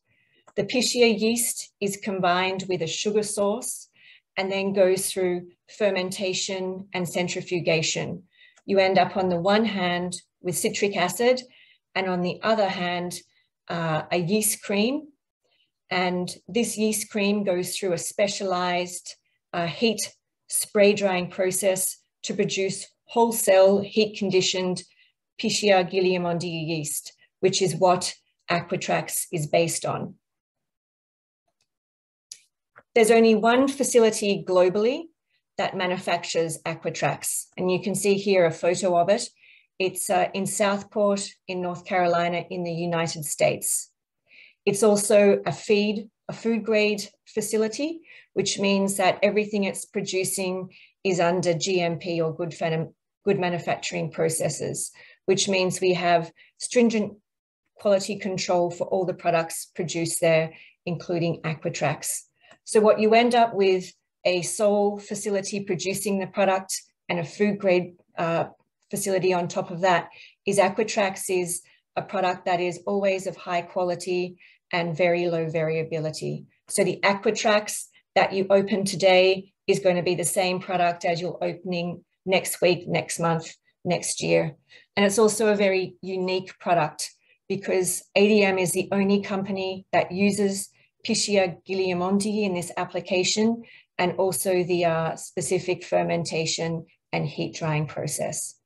The Pichia yeast is combined with a sugar source and then goes through fermentation and centrifugation. You end up on the one hand with citric acid and on the other hand, a yeast cream. And this yeast cream goes through a specialized heat spray drying process to produce whole cell heat conditioned Pichia guilliermondii yeast, which is what AquaTrax is based on. There's only one facility globally that manufactures AquaTrax, and you can see here a photo of it. It's in Southport in North Carolina in the United States. It's also a food grade facility, which means that everything it's producing is under GMP or good manufacturing processes, which means we have stringent quality control for all the products produced there, including AquaTrax. So what you end up with a sole facility producing the product and a food grade facility on top of that is AquaTrax is a product that is always of high quality and very low variability. So the AquaTrax that you open today is going to be the same product as you're opening next week, next month, next year. And it's also a very unique product because ADM is the only company that uses Pichia guilliermondii in this application and also the specific fermentation and heat drying process.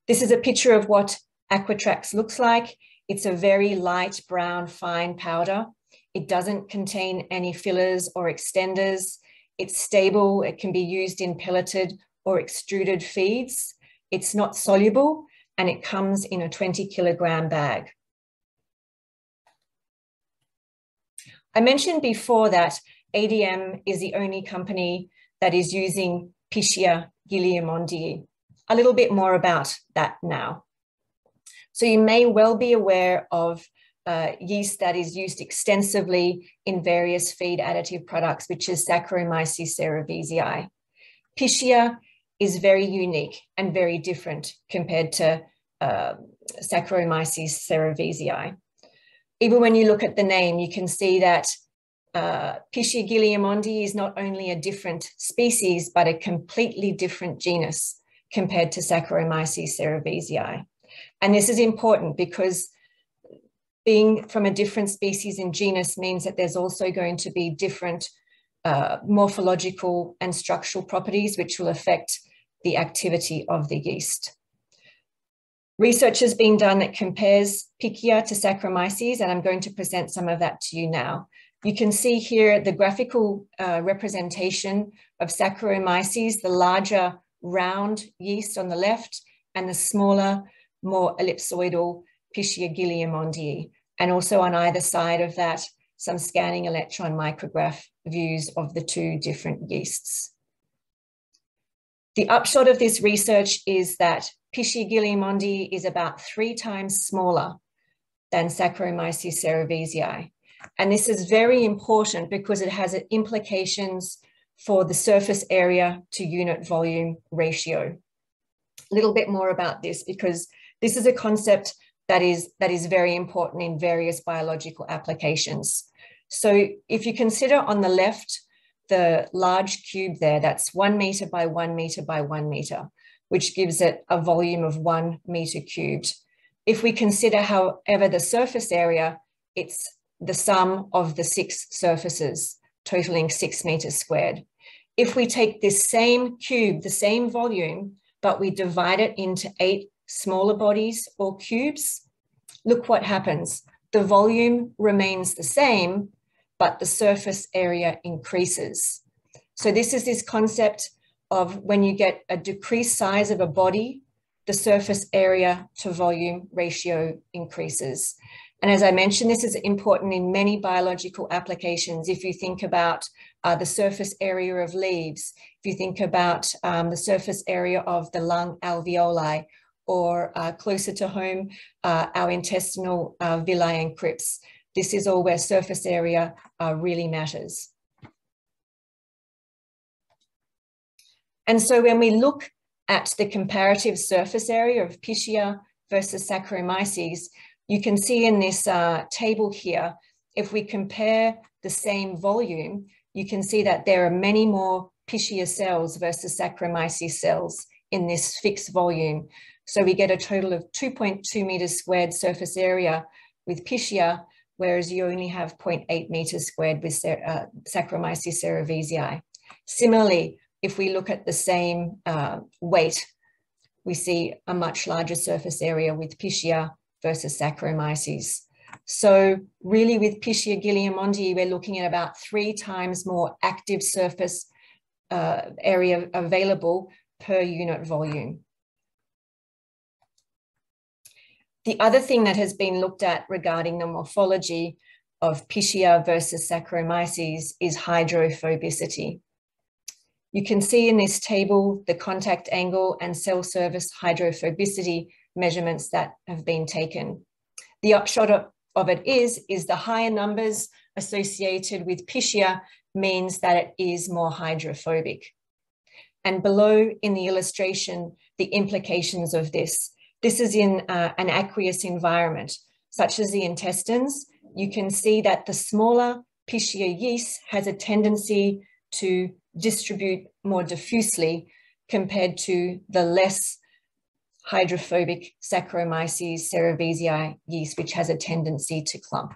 This is a picture of what AquaTrax looks like. It's a very light brown fine powder. It doesn't contain any fillers or extenders. It's stable. It can be used in pelleted or extruded feeds. It's not soluble and it comes in a 20 kilogram bag. I mentioned before that ADM is the only company that is using Pichia guilliermondii. A little bit more about that now. So you may well be aware of yeast that is used extensively in various feed additive products, which is Saccharomyces Cerevisiae. Pichia is very unique and very different compared to Saccharomyces Cerevisiae. Even when you look at the name, you can see that Pichia guilliermondii is not only a different species, but a completely different genus compared to Saccharomyces Cerevisiae. And this is important because being from a different species and genus means that there's also going to be different morphological and structural properties which will affect the activity of the yeast. Research has been done that compares Pichia to Saccharomyces, and I'm going to present some of that to you now. You can see here the graphical representation of Saccharomyces, the larger round yeast on the left, and the smaller, more ellipsoidal Pichia guilliermondii. And also on either side of that, some scanning electron micrograph views of the two different yeasts. The upshot of this research is that Pichia guilliermondii is about 3 times smaller than Saccharomyces cerevisiae. And this is very important because it has implications for the surface area to unit volume ratio. A little bit more about this, because this is a concept that is very important in various biological applications. So if you consider on the left, the large cube there, that's 1 meter by 1 meter by 1 meter, which gives it a volume of 1 meter cubed. If we consider, however, the surface area, it's the sum of the 6 surfaces, totaling 6 meters squared. If we take this same cube, the same volume, but we divide it into 8 smaller bodies or cubes, look what happens. The volume remains the same, but the surface area increases. So this is this concept of when you get a decreased size of a body, the surface area to volume ratio increases. And as I mentioned, this is important in many biological applications. If you think about the surface area of leaves, if you think about the surface area of the lung alveoli, or closer to home, our intestinal villi and crypts. This is all where surface area really matters. And so when we look at the comparative surface area of Pichia versus Saccharomyces, you can see in this table here, if we compare the same volume, you can see that there are many more Pichia cells versus Saccharomyces cells in this fixed volume. So we get a total of 2.2 meters squared surface area with Pichia, whereas you only have 0.8 meters squared with Saccharomyces cerevisiae. Similarly, if we look at the same weight, we see a much larger surface area with Pichia versus Saccharomyces. So really with Pichia guilliermondii, we're looking at about 3 times more active surface area available per unit volume. The other thing that has been looked at regarding the morphology of Pichia versus Saccharomyces is hydrophobicity. You can see in this table the contact angle and cell surface hydrophobicity measurements that have been taken. The upshot of it is the higher numbers associated with Pichia means that it is more hydrophobic. And below in the illustration, the implications of this. This is in an aqueous environment, such as the intestines. You can see that the smaller Pichia yeast has a tendency to distribute more diffusely compared to the less hydrophobic Saccharomyces cerevisiae yeast, which has a tendency to clump.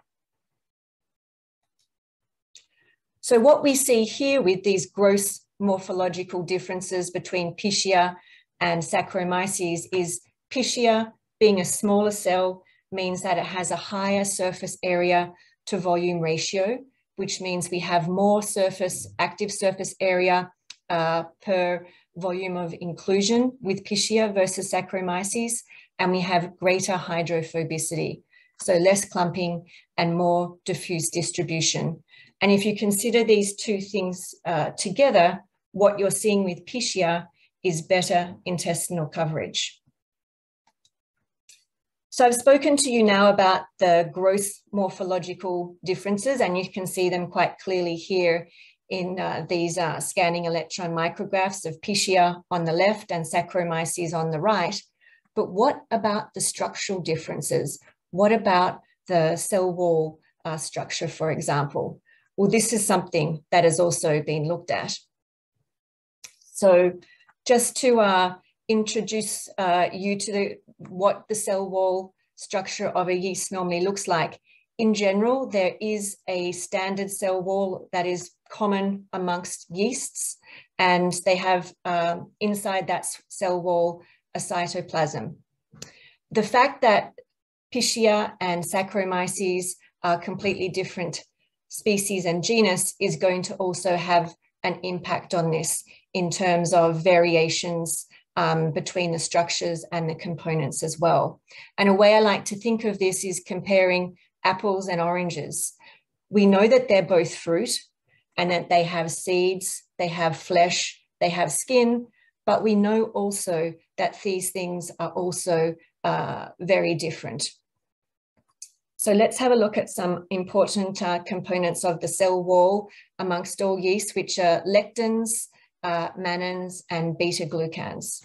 So what we see here with these gross morphological differences between Pichia and Saccharomyces is Pichia, being a smaller cell, means that it has a higher surface area to volume ratio, which means we have more active surface area per volume of inclusion with Pichia versus Saccharomyces, and we have greater hydrophobicity, so less clumping and more diffuse distribution. And if you consider these two things together, what you're seeing with Pichia is better intestinal coverage. So I've spoken to you now about the gross morphological differences, and you can see them quite clearly here in these scanning electron micrographs of Pichia on the left and Saccharomyces on the right. But what about the structural differences? What about the cell wall structure, for example? Well, this is something that has also been looked at. So just to introduce you to what the cell wall structure of a yeast normally looks like. In general, there is a standard cell wall that is common amongst yeasts, and they have inside that cell wall a cytoplasm. The fact that Pichia and Saccharomyces are completely different species and genus is going to also have an impact on this in terms of variations between the structures and the components as well. And a way I like to think of this is comparing apples and oranges. We know that they're both fruit and that they have seeds, they have flesh, they have skin, but we know also that these things are also very different. So let's have a look at some important components of the cell wall amongst all yeast, which are lectins, mannans, and beta-glucans.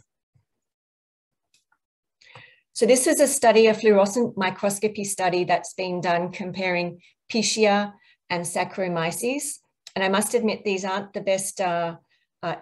So this is a study, a fluorescent microscopy study that's been done comparing Pichia and Saccharomyces. And I must admit, these aren't the best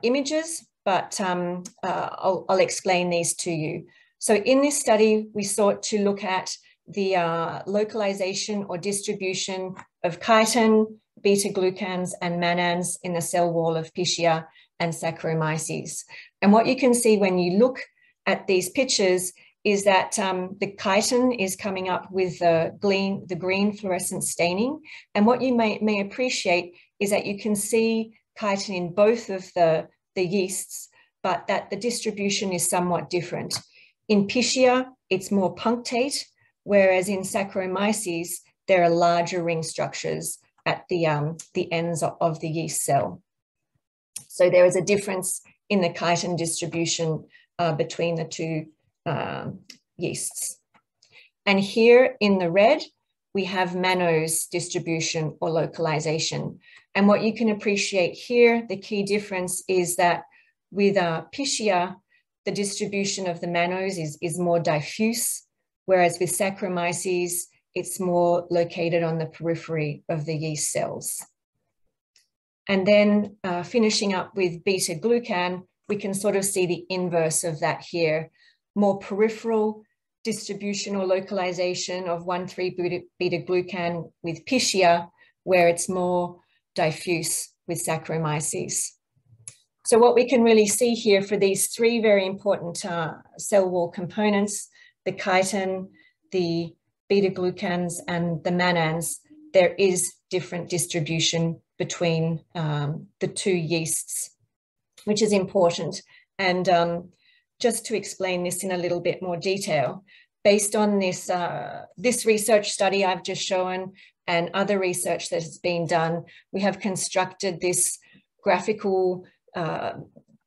images, but I'll explain these to you. So in this study, we sought to look at the localization or distribution of chitin, beta-glucans, and mannans in the cell wall of Pichia and Saccharomyces. And what you can see when you look at these pictures is that the chitin is coming up with the green fluorescent staining. And what you may appreciate is that you can see chitin in both of the yeasts, but that the distribution is somewhat different. In Pichia, it's more punctate, whereas in Saccharomyces, there are larger ring structures at the ends of the yeast cell. So there is a difference in the chitin distribution between the two yeasts. And here in the red, we have mannose distribution or localization. And what you can appreciate here, the key difference is that with Pichia, the distribution of the mannose is more diffuse, whereas with Saccharomyces, it's more located on the periphery of the yeast cells. And then finishing up with beta-glucan, we can sort of see the inverse of that here. More peripheral distribution or localization of 1,3-beta-glucan with Pichia, where it's more diffuse with Saccharomyces. So what we can really see here for these three very important cell wall components, the chitin, the beta-glucans, and the mannans, there is different distribution between the two yeasts, which is important. And just to explain this in a little bit more detail, based on this, this research study I've just shown and other research that has been done, we have constructed this graphical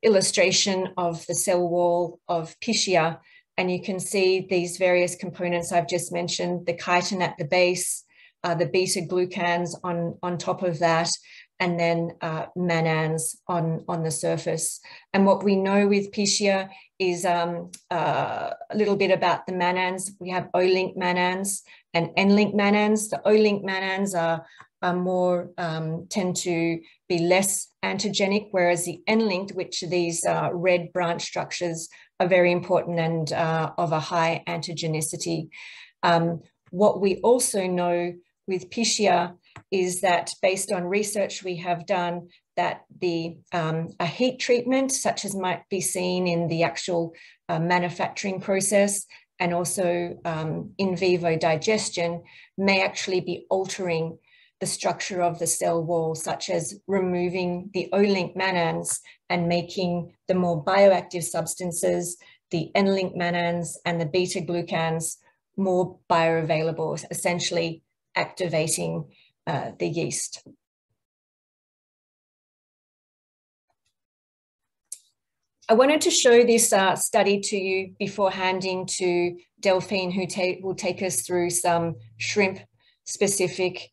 illustration of the cell wall of Pichia. And you can see these various components I've just mentioned, the chitin at the base, the beta-glucans on top of that, and then mannans on the surface. And what we know with Pichia is a little bit about the mannans. We have O-link mannans and N-link mannans. The O-link mannans are more, tend to be less antigenic, whereas the N-linked, which are these red branch structures, are very important and of a high antigenicity. What we also know with Pichia is that based on research we have done, that a heat treatment, such as might be seen in the actual manufacturing process, and also in vivo digestion, may actually be altering the structure of the cell wall, such as removing the O-link mannans and making the more bioactive substances, the N-link mannans and the beta-glucans, more bioavailable, essentially activating the yeast. I wanted to show this study to you before handing to Delphine, who will take us through some shrimp-specific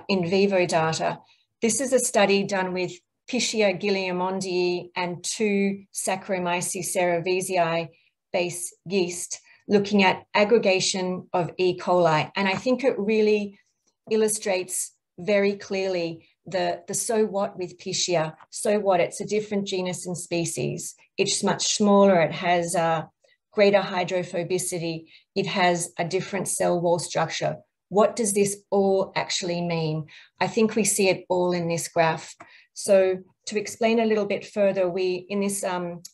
in vivo data. This is a study done with Pichia guilliermondii and 2 Saccharomyces cerevisiae base yeast, looking at aggregation of E. coli. And I think it really illustrates very clearly the so what with Pichia. So what? It's a different genus and species. It's much smaller. It has greater hydrophobicity. It has a different cell wall structure. What does this all actually mean? I think we see it all in this graph. So to explain a little bit further, in this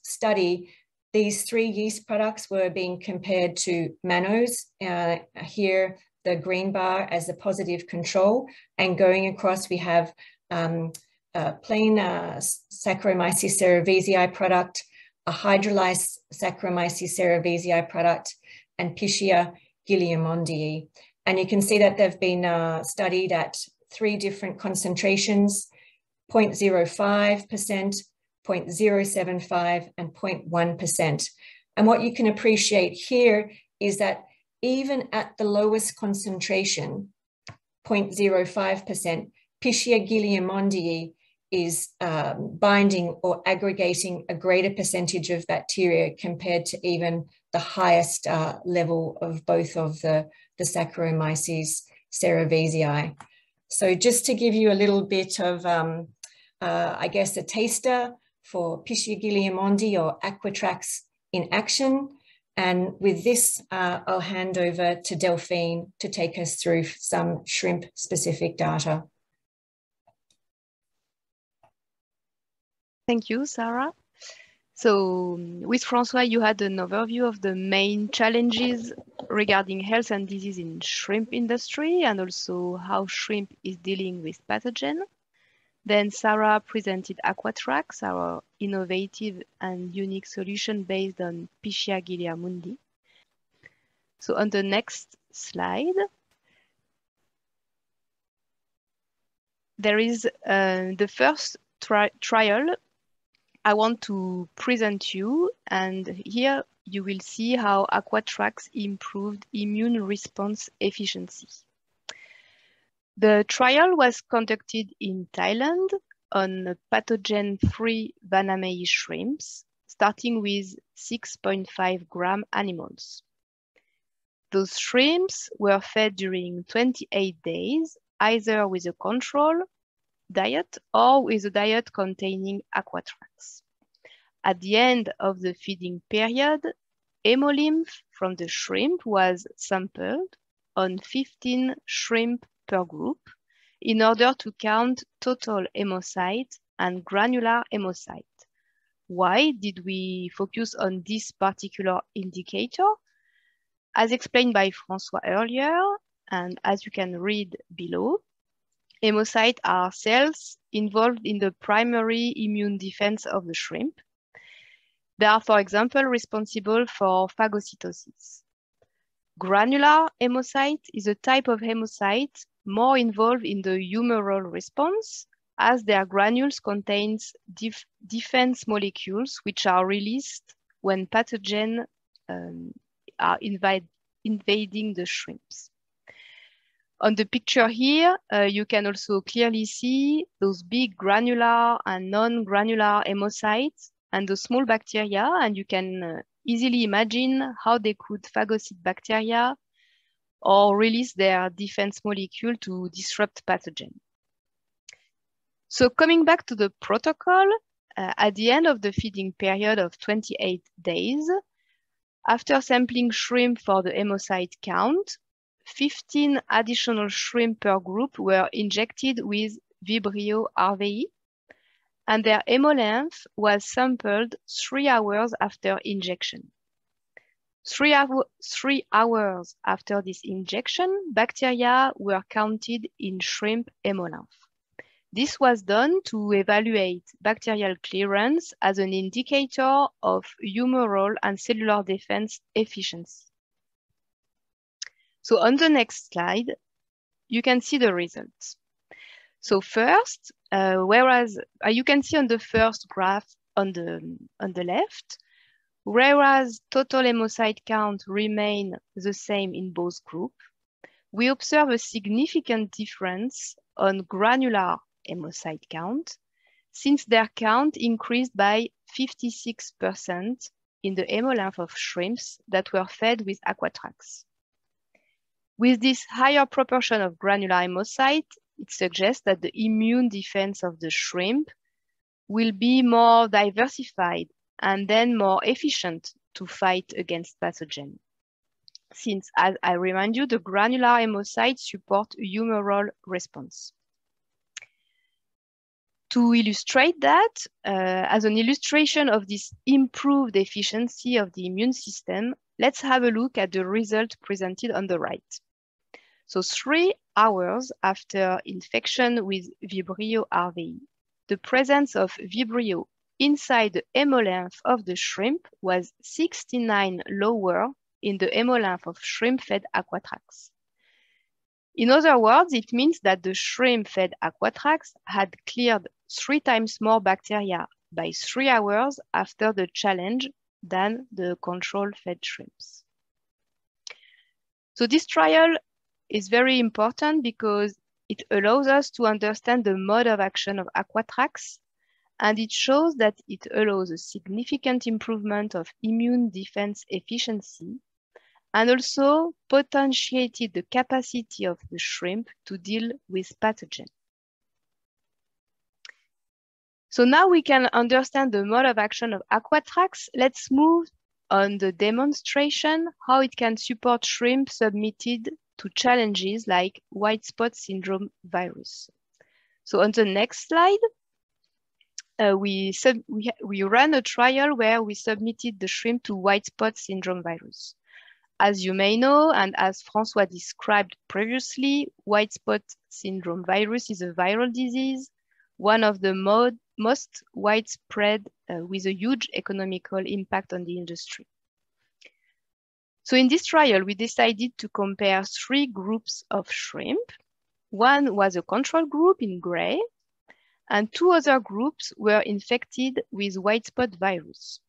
study, these 3 yeast products were being compared to mannose. Here, the green bar as the positive control, and going across we have plain Saccharomyces cerevisiae product, a hydrolyzed Saccharomyces cerevisiae product, and Pichia guilliermondii. And you can see that they've been studied at 3 different concentrations, 0.05%, 0.075, and 0.1%. And what you can appreciate here is that even at the lowest concentration, 0.05%, Pichia guilliermondii is binding or aggregating a greater percentage of bacteria compared to even the highest level of both of the Saccharomyces Cerevisiae. So just to give you a little bit of, I guess, a taster for Pichia guilliermondii or AquaTrax in action. And with this, I'll hand over to Delphine to take us through some shrimp-specific data. Thank you, Sarah. So with Francois, you had an overview of the main challenges regarding health and disease in shrimp industry and also how shrimp is dealing with pathogen. Then Sarah presented AquaTrax, our innovative and unique solution based on Pichia guilliermondii. So on the next slide, there is the first trial I want to present you, and here you will see how AquaTrax improved immune response efficiency. The trial was conducted in Thailand on pathogen-free Vanamei shrimps, starting with 6.5 gram animals. Those shrimps were fed during 28 days, either with a control diet or with a diet containing AquaTrax. At the end of the feeding period, hemolymph from the shrimp was sampled on 15 shrimp per group in order to count total hemocyte and granular hemocyte. Why did we focus on this particular indicator? As explained by Francois earlier, and as you can read below, hemocytes are cells involved in the primary immune defense of the shrimp. They are, for example, responsible for phagocytosis. Granular hemocyte is a type of hemocyte more involved in the humoral response, as their granules contain defense molecules which are released when pathogens are invading the shrimps. On the picture here, you can also clearly see those big granular and non-granular hemocytes and the small bacteria, and you can easily imagine how they could phagocyte bacteria or release their defense molecule to disrupt pathogen. So coming back to the protocol, at the end of the feeding period of 28 days, after sampling shrimp for the hemocyte count, 15 additional shrimp per group were injected with Vibrio RVI, and their hemolymph was sampled 3 hours after injection. 3 hours after this injection, bacteria were counted in shrimp hemolymph. This was done to evaluate bacterial clearance as an indicator of humoral and cellular defense efficiency. So on the next slide, you can see the results. So first, whereas you can see on the first graph on the left, whereas total hemocyte count remain the same in both groups, we observe a significant difference on granular hemocyte count, since their count increased by 56% in the hemolymph of shrimps that were fed with AquaTrax. With this higher proportion of granular hemocyte, it suggests that the immune defense of the shrimp will be more diversified and then more efficient to fight against pathogen. Since, as I remind you, the granular hemocytes support a humoral response. To illustrate that, as an illustration of this improved efficiency of the immune system, let's have a look at the result presented on the right. So 3 hours after infection with Vibrio RVI, the presence of Vibrio inside the hemolymph of the shrimp was 69 lower in the hemolymph of shrimp-fed AquaTrax. In other words, it means that the shrimp-fed AquaTrax had cleared 3 times more bacteria by 3 hours after the challenge than the control-fed shrimps. So this trial is very important because it allows us to understand the mode of action of AquaTrax, and it shows that it allows a significant improvement of immune defense efficiency and also potentiated the capacity of the shrimp to deal with pathogens. So now we can understand the mode of action of AquaTrax. Let's move on the demonstration, how it can support shrimp submitted to challenges like white spot syndrome virus. So on the next slide, we ran a trial where we submitted the shrimp to white spot syndrome virus. As you may know, and as Francois described previously, white spot syndrome virus is a viral disease, one of the most widespread with a huge economical impact on the industry. So in this trial, we decided to compare 3 groups of shrimp. One was a control group in gray, and 2 other groups were infected with white spot virus.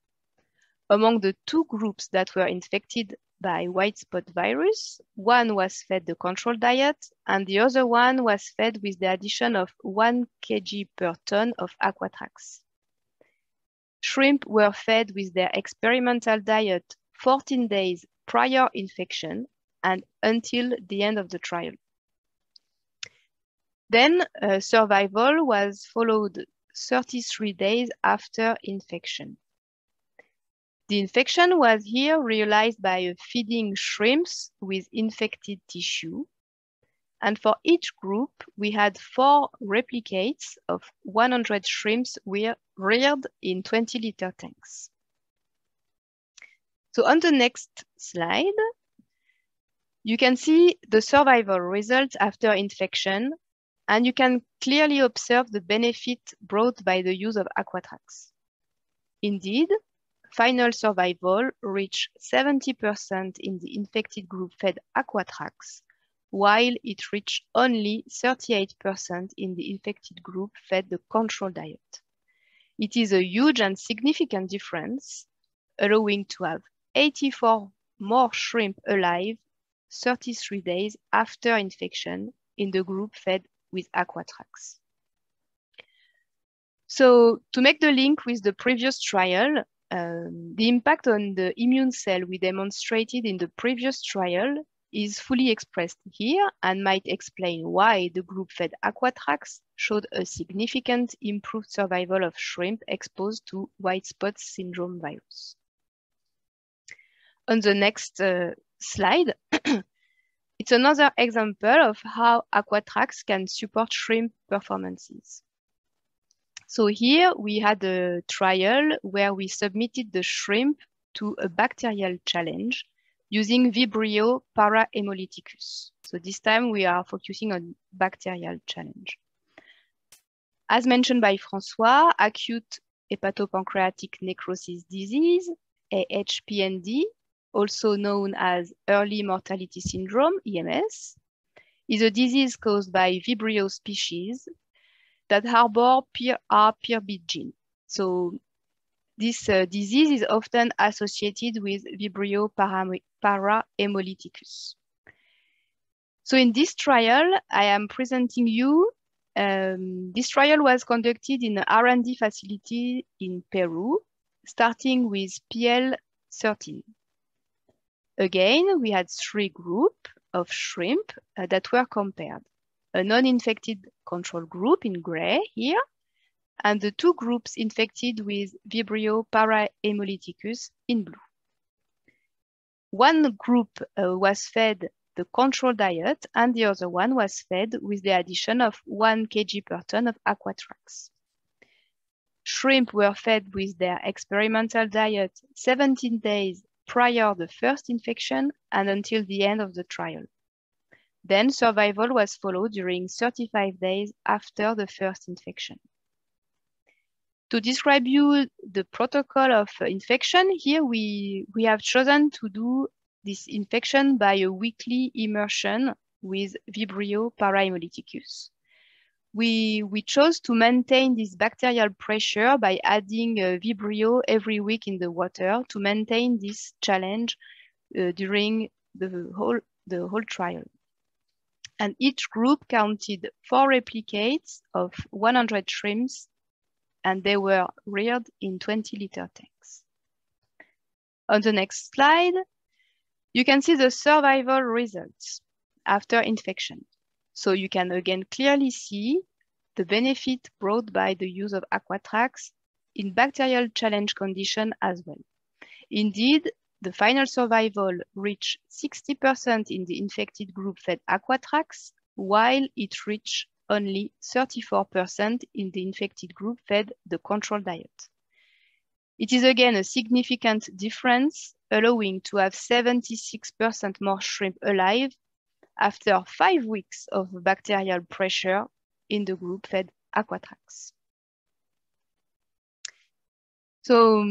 Among the 2 groups that were infected by white spot virus, one was fed the control diet, and the other one was fed with the addition of 1 kg per ton of AquaTrax. Shrimp were fed with their experimental diet 14 days prior infection and until the end of the trial. Then survival was followed 33 days after infection. The infection was here realized by feeding shrimps with infected tissue. And for each group, we had 4 replicates of 100 shrimps reared in 20-liter tanks. So on the next slide, you can see the survival results after infection, and you can clearly observe the benefit brought by the use of AquaTrax. Indeed, final survival reached 70% in the infected group fed AquaTrax, while it reached only 38% in the infected group fed the control diet. It is a huge and significant difference, allowing to have 84 more shrimp alive 33 days after infection in the group fed with AquaTrax. So to make the link with the previous trial, the impact on the immune cell we demonstrated in the previous trial is fully expressed here and might explain why the group fed AquaTrax showed a significant improved survival of shrimp exposed to white spot syndrome virus. On the next slide, it's another example of how AquaTrax can support shrimp performances. So here we had a trial where we submitted the shrimp to a bacterial challenge using Vibrio parahemolyticus. So this time we are focusing on bacterial challenge. As mentioned by Francois, acute hepatopancreatic necrosis disease, AHPND, also known as early mortality syndrome, EMS, is a disease caused by Vibrio species that harbor PRPB gene. So this disease is often associated with Vibrio parahemolyticus. So in this trial, I am presenting you, this trial was conducted in an R&D facility in Peru, starting with PL13. Again, we had 3 groups of shrimp that were compared. A non-infected control group in gray here, and the 2 groups infected with Vibrio parahemolyticus in blue. One group was fed the control diet, and the other one was fed with the addition of 1 kg per ton of AquaTrax. Shrimp were fed with their experimental diet 17 days prior to the first infection and until the end of the trial. Then survival was followed during 35 days after the first infection. To describe you the protocol of infection, here we have chosen to do this infection by a weekly immersion with Vibrio parahemolyticus. We chose to maintain this bacterial pressure by adding Vibrio every week in the water to maintain this challenge during the the whole trial. And each group counted 4 replicates of 100 shrimps, and they were reared in 20-liter tanks. On the next slide, you can see the survival results after infection. So you can again clearly see the benefit brought by the use of AquaTrax in bacterial challenge condition as well. Indeed, the final survival reached 60% in the infected group fed AquaTrax, while it reached only 34% in the infected group fed the control diet. It is again a significant difference, allowing to have 76% more shrimp alive after 5 weeks of bacterial pressure in the group fed AquaTrax. So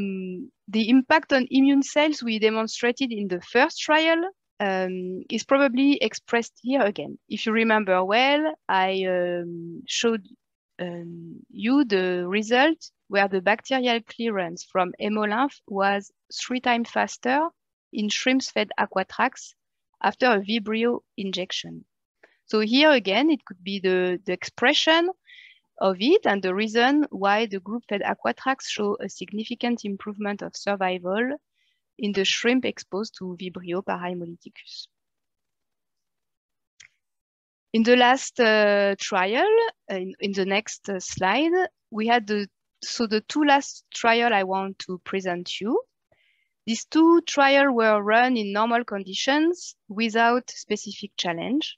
the impact on immune cells we demonstrated in the first trial is probably expressed here again. If you remember well, I showed you the result where the bacterial clearance from hemolymph was 3 times faster in shrimps fed AquaTrax after a Vibrio injection. So here again, it could be the expression of it and the reason why the group fed AquaTrax show a significant improvement of survival in the shrimp exposed to Vibrio parahemolyticus. In the last trial, in the next slide, we had the 2 last trial I want to present you. These 2 trials were run in normal conditions without specific challenge.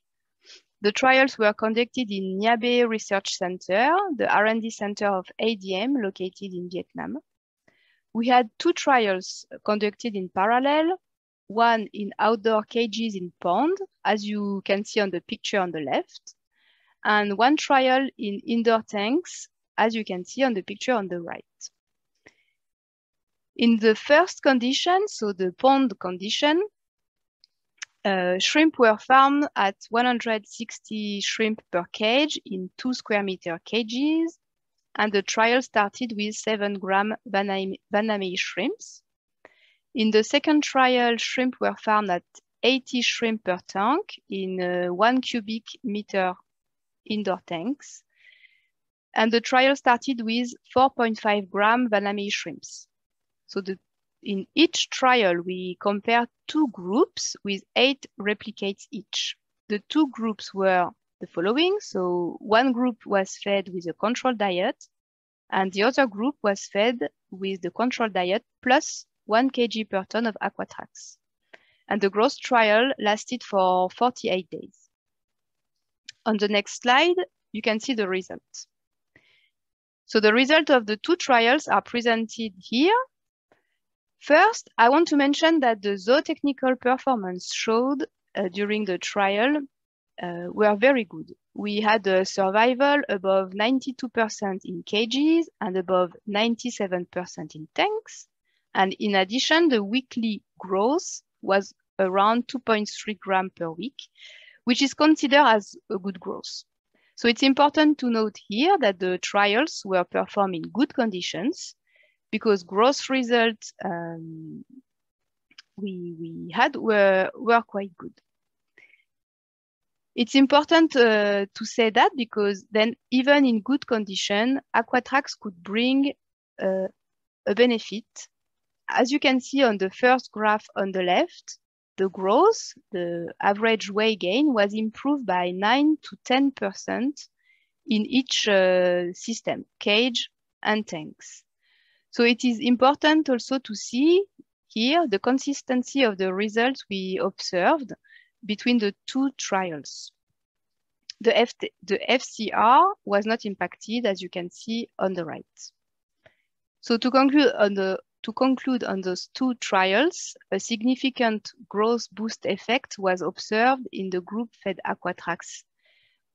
The trials were conducted in Niabe Research Center, the R&D center of ADM located in Vietnam. We had 2 trials conducted in parallel, one in outdoor cages in pond, as you can see on the picture on the left, and 1 trial in indoor tanks, as you can see on the picture on the right. In the first condition, so the pond condition, shrimp were farmed at 160 shrimp per cage in 2 square meter cages, and the trial started with 7-gram Vanamei shrimps. In the second trial, shrimp were farmed at 80 shrimp per tank in 1 cubic meter indoor tanks, and the trial started with 4.5-gram Vanamei shrimps. So in each trial, we compared 2 groups with 8 replicates each. The 2 groups were the following. So 1 group was fed with a control diet, and the other group was fed with the control diet plus 1 kg per ton of AquaTrax. And the growth trial lasted for 48 days. On the next slide, you can see the results. So the result of the 2 trials are presented here. First, I want to mention that the zootechnical performance showed during the trial were very good. We had a survival above 92% in cages and above 97% in tanks. And in addition, the weekly growth was around 2.3 grams per week, which is considered as a good growth. So it's important to note here that the trials were performed in good conditions, because growth results we had were quite good. It's important to say that because then even in good condition, AquaTrax could bring a benefit. As you can see on the first graph on the left, the growth, the average weight gain was improved by 9 to 10% in each system, cage and tanks. So it is important also to see here the consistency of the results we observed between the 2 trials. The FCR was not impacted, as you can see on the right. So to conclude on those 2 trials, a significant growth boost effect was observed in the group-fed AquaTrax,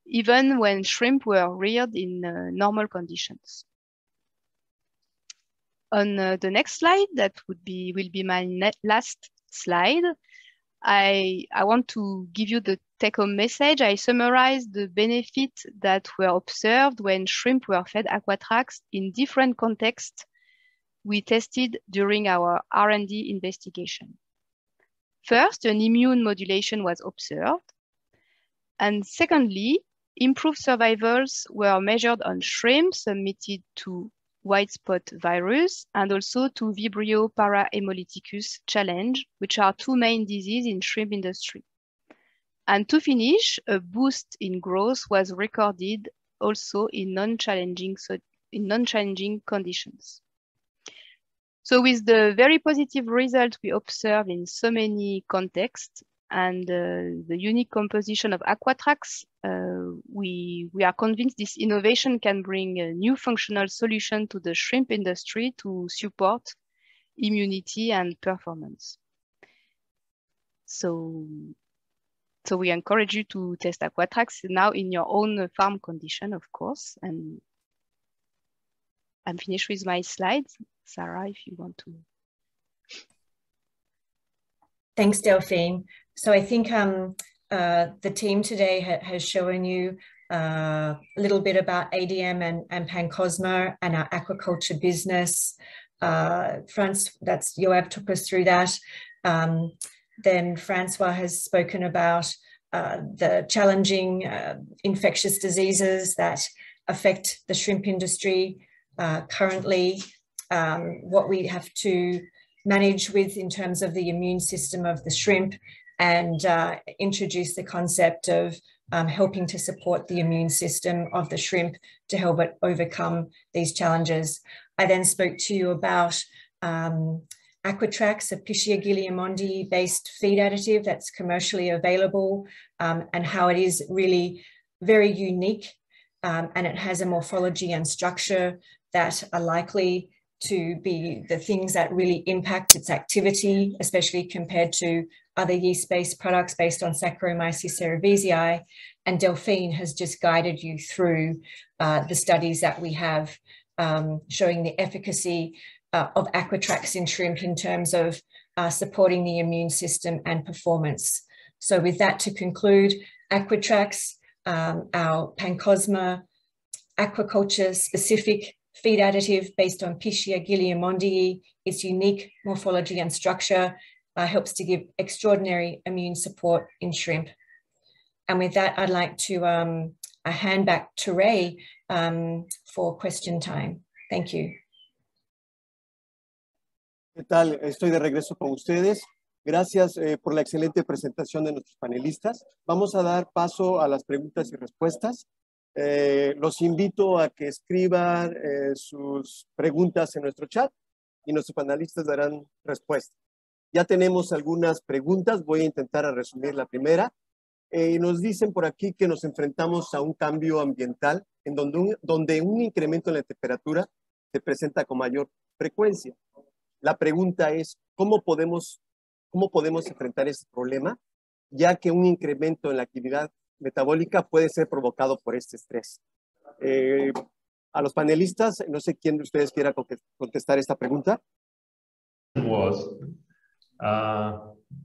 even when shrimp were reared in normal conditions. On the next slide, that will be my last slide. I want to give you the take-home message. I summarized the benefits that were observed when shrimp were fed AquaTrax in different contexts we tested during our R&D investigation. First, an immune modulation was observed. And secondly, improved survivals were measured on shrimp submitted to white spot virus and also to Vibrio parahemolyticus challenge, which are two main diseases in shrimp industry. And to finish, a boost in growth was recorded also in non-challenging conditions. So with the very positive result we observed in so many contexts and the unique composition of AquaTrax, we are convinced this innovation can bring a new functional solution to the shrimp industry to support immunity and performance. So we encourage you to test AquaTrax now in your own farm condition, of course. And I'm finished with my slides. Sarah, if you want to. Thanks, Delphine. So I think the team today has shown you a little bit about ADM and Pancosma and our aquaculture business. That's Yoav took us through that. Then Francois has spoken about the challenging infectious diseases that affect the shrimp industry currently, what we have to manage with in terms of the immune system of the shrimp, and introduce the concept of helping to support the immune system of the shrimp to help it overcome these challenges. I then spoke to you about AquaTrax, a Pichia guilliermondii based feed additive that's commercially available, and how it is really very unique, and it has a morphology and structure that are likely to be the things that really impact its activity, especially compared to other yeast-based products based on Saccharomyces Cerevisiae. And Delphine has just guided you through the studies that we have showing the efficacy of AquaTrax in shrimp in terms of supporting the immune system and performance. So with that, to conclude, AquaTrax, our Pancosma aquaculture specific feed additive based on Pichia guilliermondii, its unique morphology and structure helps to give extraordinary immune support in shrimp. And with that, I'd like to hand back to Rey for question time. Thank you. ¿Qué tal? Estoy de regreso con ustedes. Gracias por la excelente presentación de nuestros panelistas. Vamos a dar paso a las preguntas y respuestas. Los invito a que escriban sus preguntas en nuestro chat y nuestros panelistas darán respuesta. Ya tenemos algunas preguntas, voy a intentar resumir la primera. Nos dicen por aquí que nos enfrentamos a un cambio ambiental en donde un incremento en la temperatura se presenta con mayor frecuencia. La pregunta es, ¿cómo podemos enfrentar este problema? Ya que un incremento en la actividad metabólica puede ser provocado por este estrés. A los panelistas, no sé quién de ustedes quiera contestar esta pregunta.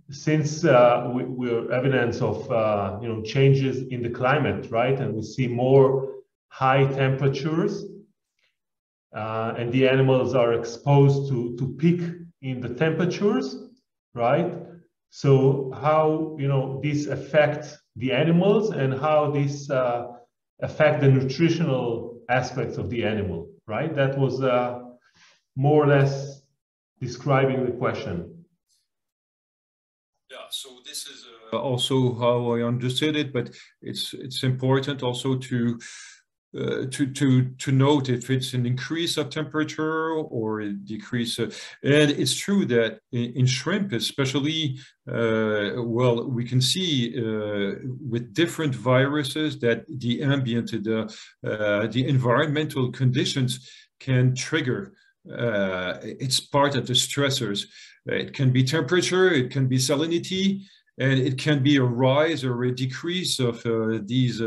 Since we're evidence of changes in the climate, right, and we see more high temperatures, and the animals are exposed to peak in the temperatures, right? So how this affects the animals and how this affect the nutritional aspects of the animal, right? That was more or less describing the question. Yeah, so this is also how I understood it, but it's important also to note if it's an increase of temperature or a decrease. And it's true that in shrimp, especially, well, we can see with different viruses that the ambient, the environmental conditions can trigger. It's part of the stressors. It can be temperature, it can be salinity, and it can be a rise or a decrease of these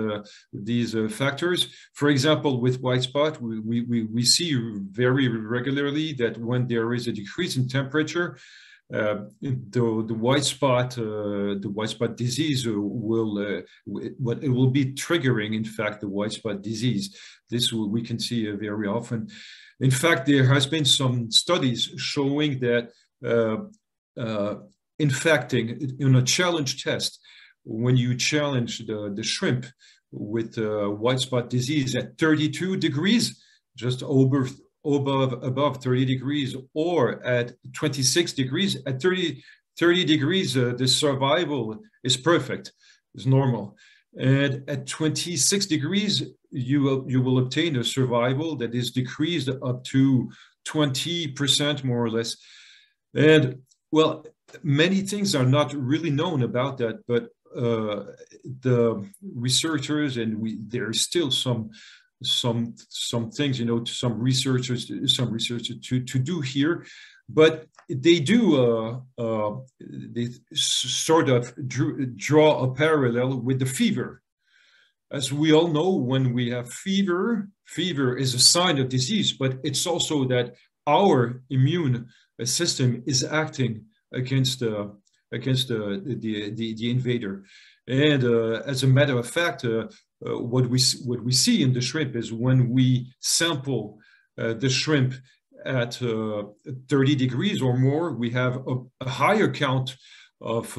factors. For example, with white spot, we see very regularly that when there is a decrease in temperature, the white spot disease will be triggering, in fact, the white spot disease. This we can see very often. In fact, there has been some studies showing that infecting in a challenge test. When you challenge the shrimp with white spot disease at 32 degrees, just above 30 degrees, or at 26 degrees, at 30 degrees, the survival is perfect, is normal. And at 26 degrees, you will obtain a survival that is decreased up to 20% more or less. And well, many things are not really known about that, but the researchers, and there are still some things, you know, some researchers to do here, but they do they sort of draw a parallel with the fever. As we all know, when we have fever is a sign of disease, but it's also that our immune system is acting against the invader. And as a matter of fact, what we see in the shrimp is when we sample the shrimp at 30 degrees or more, we have a higher count of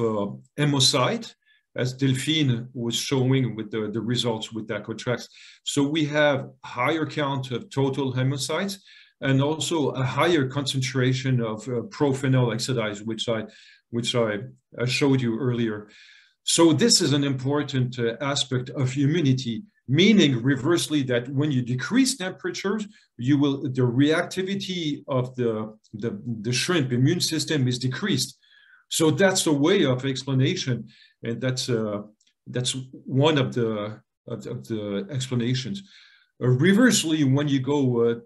hemocyte, as Delphine was showing with the results with AquaTrax. So we have higher count of total hemocytes, and also a higher concentration of prophenol oxidase, which I showed you earlier. So this is an important aspect of immunity, meaning reversely that when you decrease temperatures, the reactivity of the shrimp immune system is decreased. So that's the way of explanation, and that's one of the explanations. Reversely, when you go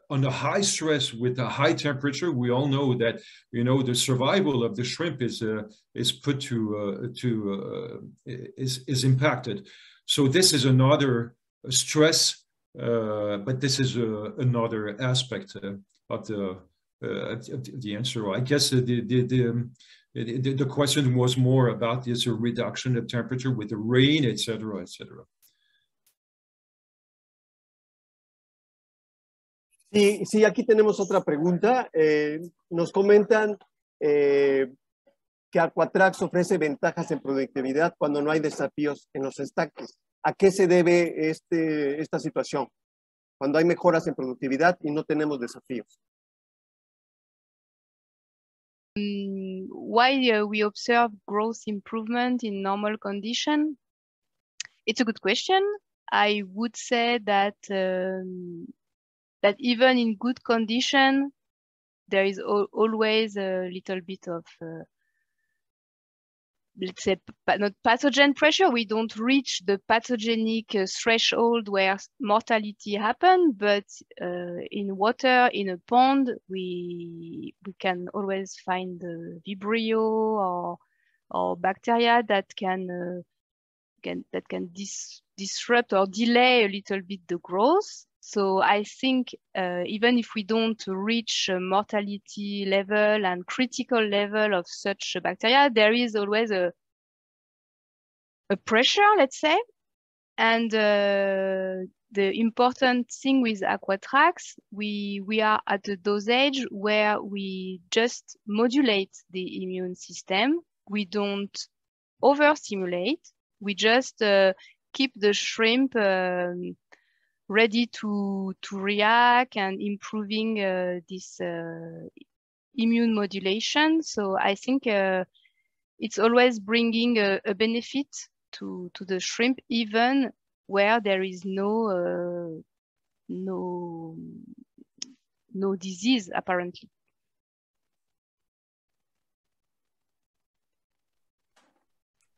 on a high stress with a high temperature, we all know that, you know, the survival of the shrimp is impacted. So this is another stress, but this is another aspect of the answer. I guess the question was more about this reduction of temperature with the rain, etc., etc. Sí, aquí tenemos otra pregunta. Nos comentan que AquaTrax ofrece ventajas en productividad cuando no hay desafíos en los estanques. ¿A qué se debe esta situación? Cuando hay mejoras en productividad y no tenemos desafíos. Why we observe growth improvement in normal condition? It's a good question. I would say that that even in good condition, there is always a little bit of, let's say, not pathogen pressure. We don't reach the pathogenic threshold where mortality happens, but in water, in a pond, we can always find the Vibrio or bacteria that can disrupt or delay a little bit the growth. So I think even if we don't reach a mortality level and critical level of such bacteria, there is always a pressure, let's say. And the important thing with AquaTrax, we are at a dosage where we just modulate the immune system. We don't overstimulate. We just keep the shrimp ready to react and improving this immune modulation. So I think it's always bringing a benefit to the shrimp, even where there is no disease apparently.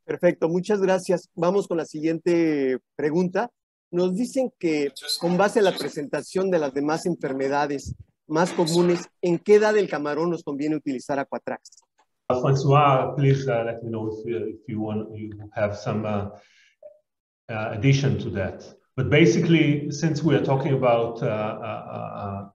Perfecto, muchas gracias. Vamos con la siguiente pregunta. Nos dicen que con base a la presentación de las demás enfermedades más comunes, ¿en qué edad del camarón nos conviene utilizar AquaTrax? Francois, please let me know if you have some addition to that. But basically, since we are talking about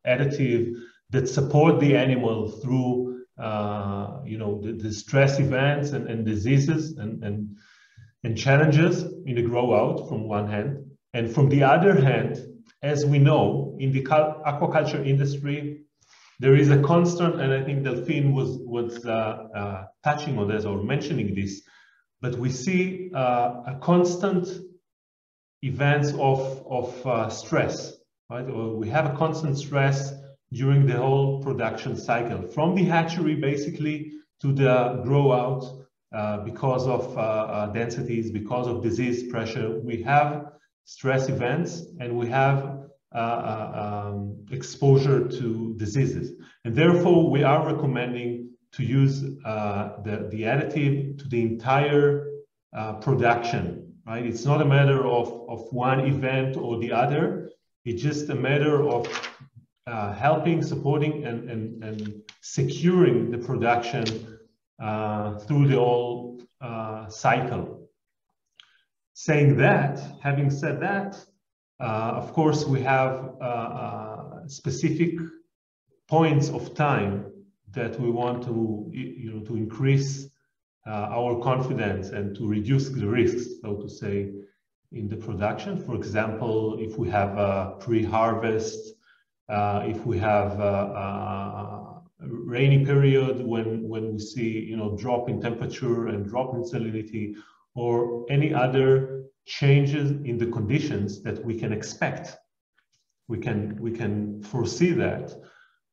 additive that support the animal through the stress events and diseases and challenges in the grow out from one hand. And from the other hand, as we know, in the aquaculture industry, there is a constant, and I think Delphine was touching on this or mentioning this, but we see a constant events of stress, right? Or we have a constant stress during the whole production cycle, from the hatchery basically to the grow out, because of densities, because of disease pressure. We have stress events and we have exposure to diseases. And therefore, we are recommending to use the additive to the entire production, right? It's not a matter of one event or the other. It's just a matter of helping, supporting, and securing the production through the whole cycle. Saying that, having said that, of course, we have specific points of time that we want to, to increase our confidence and to reduce the risks, so to say, in the production. For example, if we have a pre-harvest, if we have a rainy period when we see, drop in temperature and drop in salinity, or any other changes in the conditions that we can expect. We can foresee that.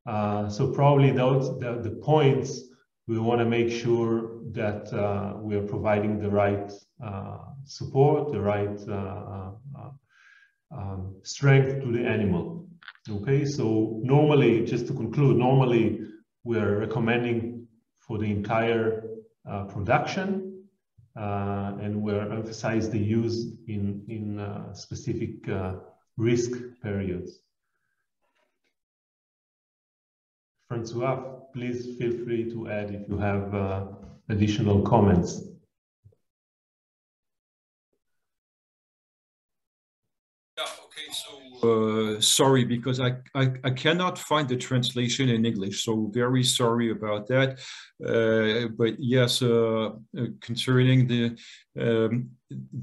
So probably those the points we want to make sure that we are providing the right support, the right strength to the animal. Okay, so normally, just to conclude, normally we are recommending for the entire production. And we're emphasize the use in specific risk periods. Francois, please feel free to add if you have additional comments. Yeah, okay, so sorry, because I cannot find the translation in English, so very sorry about that. But yes, concerning the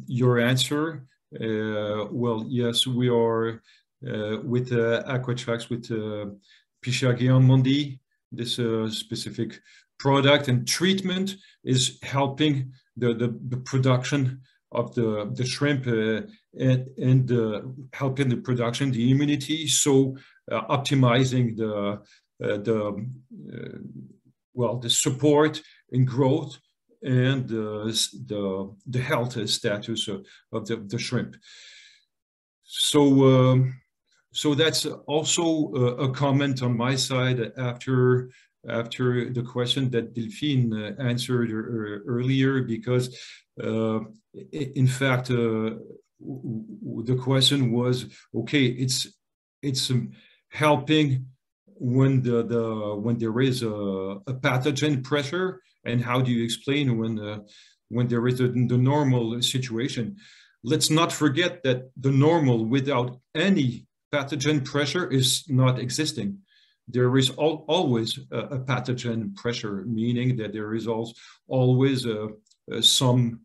your answer, well, yes, we are with AquaTrax, with Pichia guilliermondii. This specific product and treatment is helping the production of the shrimp and helping the production, the immunity, so optimizing the support and growth and the health status of the shrimp. So that's also a comment on my side after the question that Delphine answered earlier, because in fact the question was, okay, it's helping when there is a pathogen pressure, and how do you explain when there is the normal situation? Let's not forget that the normal without any pathogen pressure is not existing. There is always a pathogen pressure, meaning that there is always some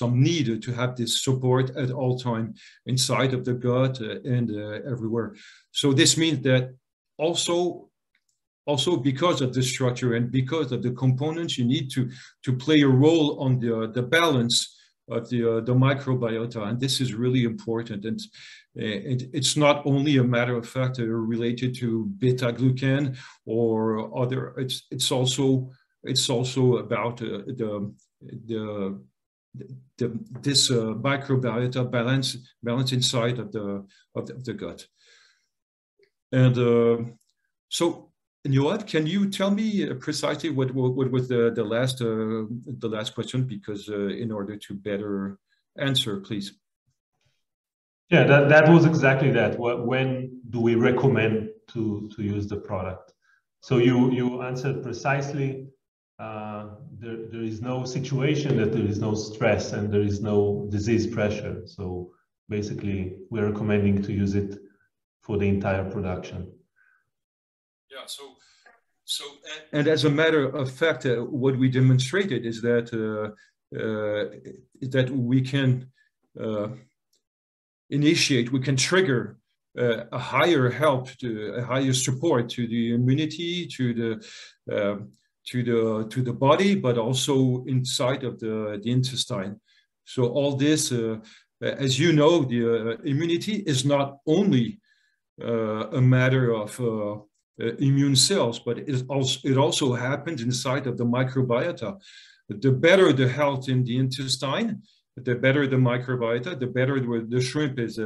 need to have this support at all time inside of the gut and everywhere. So this means that also because of the structure and because of the components, you need to play a role on the balance of the microbiota, and this is really important. And it's not only a matter of fact related to beta glucan or other. It's also about this microbiota balance inside of the gut. And so, Yoav, can you tell me precisely what was the last question? Because in order to better answer, please. Yeah, that was exactly that. When do we recommend to use the product? So you answered precisely. There is no situation that there is no stress and there is no disease pressure. So basically, we're recommending to use it for the entire production. Yeah. And as a matter of fact, what we demonstrated is that we can initiate, we can trigger a higher help, a higher support to the immunity, to the body, but also inside of the intestine. So all this, as you know, the immunity is not only a matter of immune cells, but it also happens inside of the microbiota. The better the health in the intestine, the better the microbiota, the better the shrimp is.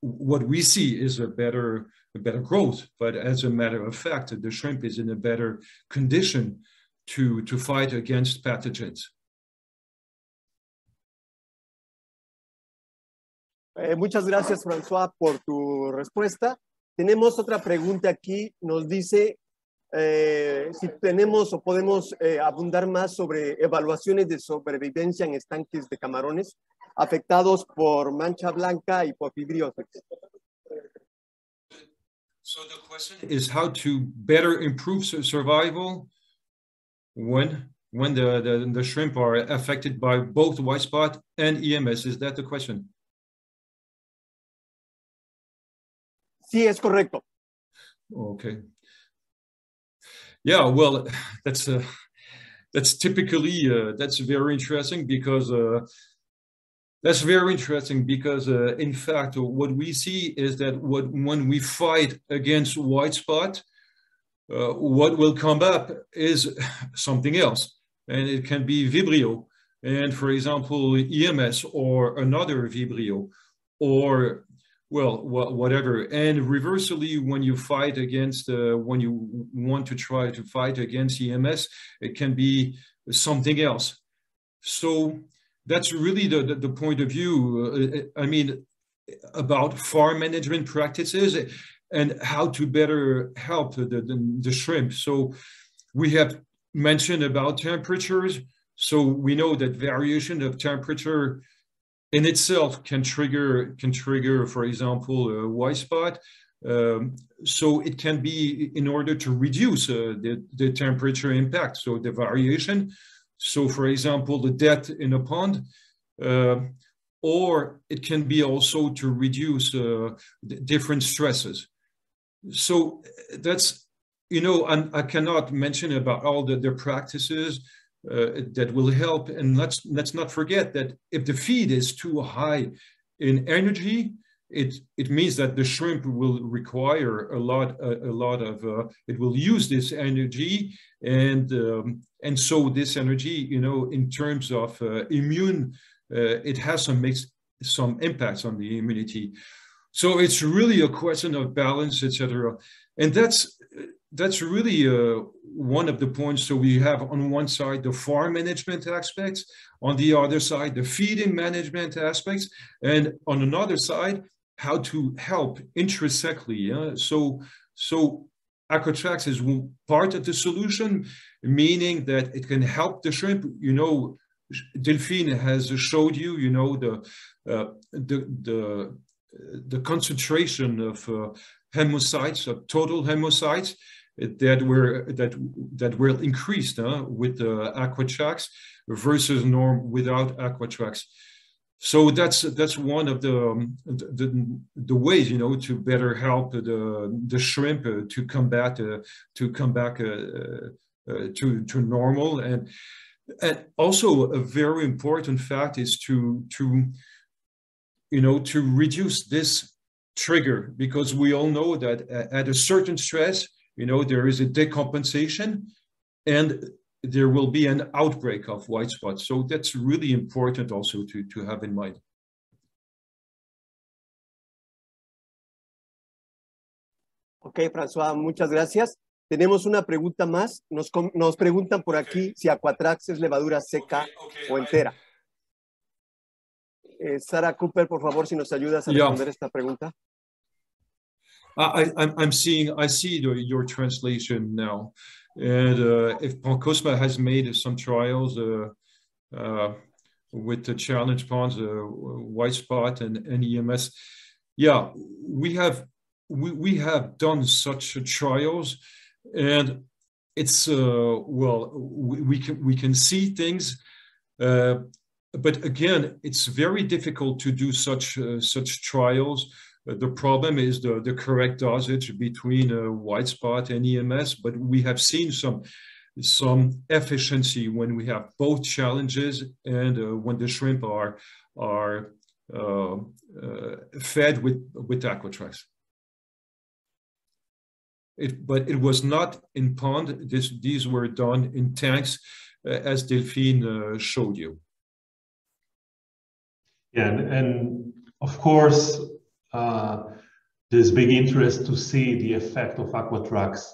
What we see is a better growth. But as a matter of fact, the shrimp is in a better condition to fight against pathogens. Muchas gracias, François, por tu respuesta. Tenemos otra pregunta aquí. Nos dice si tenemos o podemos abundar más sobre evaluaciones de sobrevivencia en estanques de camarones afectados por mancha blanca y por fibriosis. So the question is how to better improve survival when the shrimp are affected by both white spot and EMS. Is that the question? Sí, es correcto. Okay. Yeah, well, that's typically that's very interesting because in fact what we see is that when we fight against white spot, what will come up is something else, and it can be Vibrio, and for example EMS or another Vibrio, or well, whatever. And reversely, when you fight against, when you want to try to fight against EMS, it can be something else. So that's really the point of view, I mean, about farm management practices and how to better help the shrimp. So we have mentioned about temperatures. So we know that variation of temperature in itself can trigger, for example, a white spot. So it can be in order to reduce the temperature impact. So the variation. So for example, the death in a pond, or it can be also to reduce different stresses. So that's, you know, I cannot mention about all the practices that will help. And let's not forget that if the feed is too high in energy, it means that the shrimp will require a lot of it will use this energy, and so this energy, you know, in terms of immune, it has some impacts on the immunity. So it's really a question of balance, etc. And that's really one of the points. So we have on one side the farm management aspects, on the other side the feeding management aspects, and on another side how to help intrinsically. So AquaTrax is part of the solution, meaning that it can help the shrimp. You know, Delphine has showed you, you know, the concentration of hemocytes, of total hemocytes that were increased with AquaTrax versus norm without AquaTrax. So that's one of the ways, you know, to better help the shrimp to come back to normal. And also a very important fact is to reduce this trigger, because we all know that at a certain stress, you know, there is a decompensation and there will be an outbreak of white spots. So that's really important also to have in mind. Ok, François, muchas gracias. Tenemos una pregunta más. Nos preguntan por aquí si AquaTrax es levadura seca o entera. Sarah Cooper, por favor, si nos ayudas a responder esta pregunta. I see your translation now, and if Pancosma has made some trials with the challenge ponds, white spot and EMS, yeah, we have done such trials, and it's well, we can see things, but again, it's very difficult to do such trials. the problem is the correct dosage between white spot and EMS, but we have seen some efficiency when we have both challenges and when the shrimp are fed with AquaTrax. But it was not in pond. These were done in tanks, as Delphine showed you. Yeah, and of course, there's big interest to see the effect of AquaTrax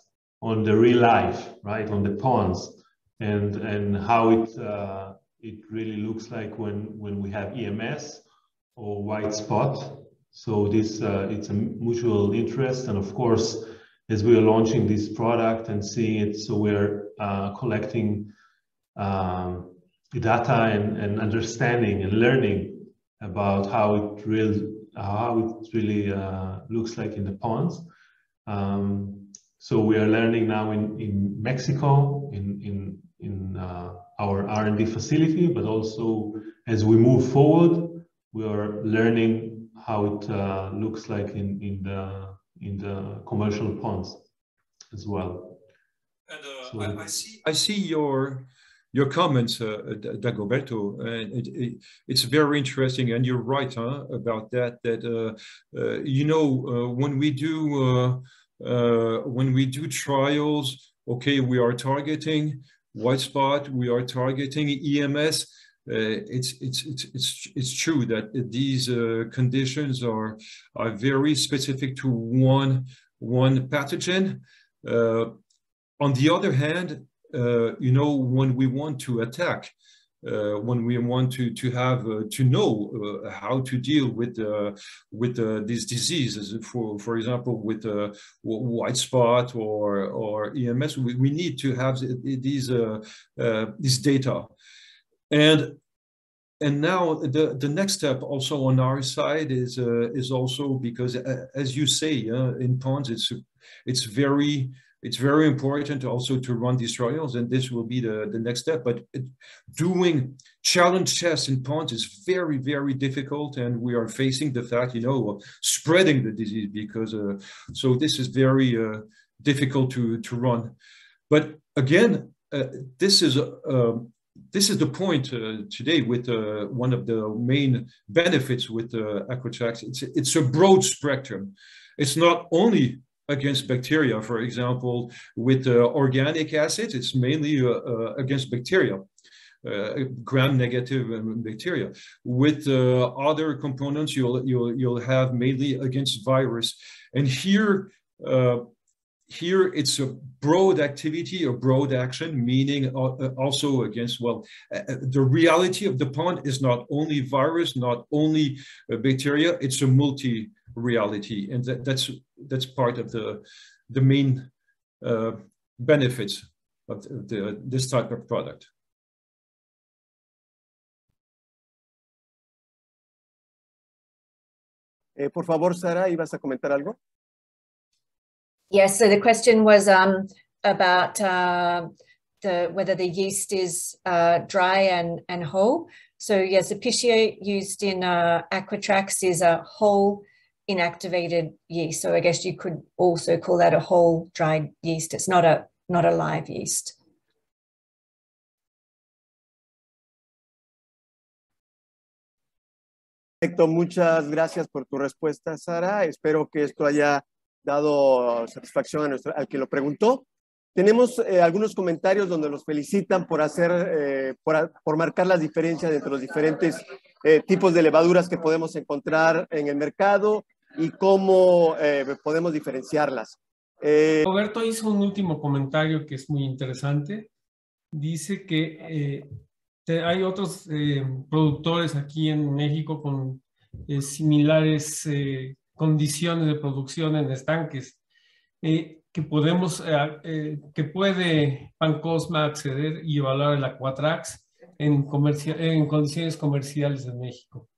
on the real life, right, on the ponds, and how it really looks like when we have EMS or white spot. So this it's a mutual interest, and of course, as we are launching this product and seeing it, so we're collecting the data and understanding and learning about how it really looks like in the ponds. So we are learning now in Mexico, in our R&D facility, but also as we move forward, we are learning how it looks like in the commercial ponds as well. And I see your comments, Dagoberto, and it's very interesting, and you're right about that. You know, when we do trials, okay, we are targeting white spot, we are targeting EMS. It's true that these conditions are very specific to one pathogen. On the other hand, you know, when we want to attack, when we want to have to know how to deal with these diseases, for example, with white spot or EMS, we need to have this data. And now the next step also on our side is also because, as you say, in ponds, it's very important also to run these trials, and this will be the next step. But doing challenge tests in ponds is very, very difficult, and we are facing the fact, you know, spreading the disease because so this is very difficult to run. But again, this is the point today with one of the main benefits with AquaTrax. It's a broad spectrum. It's not only against bacteria, for example, with organic acids, it's mainly against bacteria, gram-negative bacteria. With other components, you'll have mainly against virus. And here it's a broad activity, a broad action, meaning also against, well, the reality of the pond is not only virus, not only bacteria, it's a multi-reality. And that's part of the main benefits of this type of product. Por favor, Sara, ¿ibas a comentar algo? Yes, so the question was about whether the yeast is dry and whole. So yes, the Pichia used in AquaTrax is a whole inactivated yeast. So I guess you could also call that a whole dried yeast. It's not a live yeast. Perfecto, muchas gracias por tu respuesta, Sara. Espero que esto haya dado satisfacción al que lo preguntó. Tenemos algunos comentarios donde los felicitan por por marcar las diferencias entre los diferentes tipos de levaduras que podemos encontrar en el mercado y cómo podemos diferenciarlas. Roberto hizo un último comentario que es muy interesante. Dice que hay otros productores aquí en México con similares condiciones de producción en estanques que puede Pancosma acceder y evaluar el AquaTrax en condiciones comerciales en México.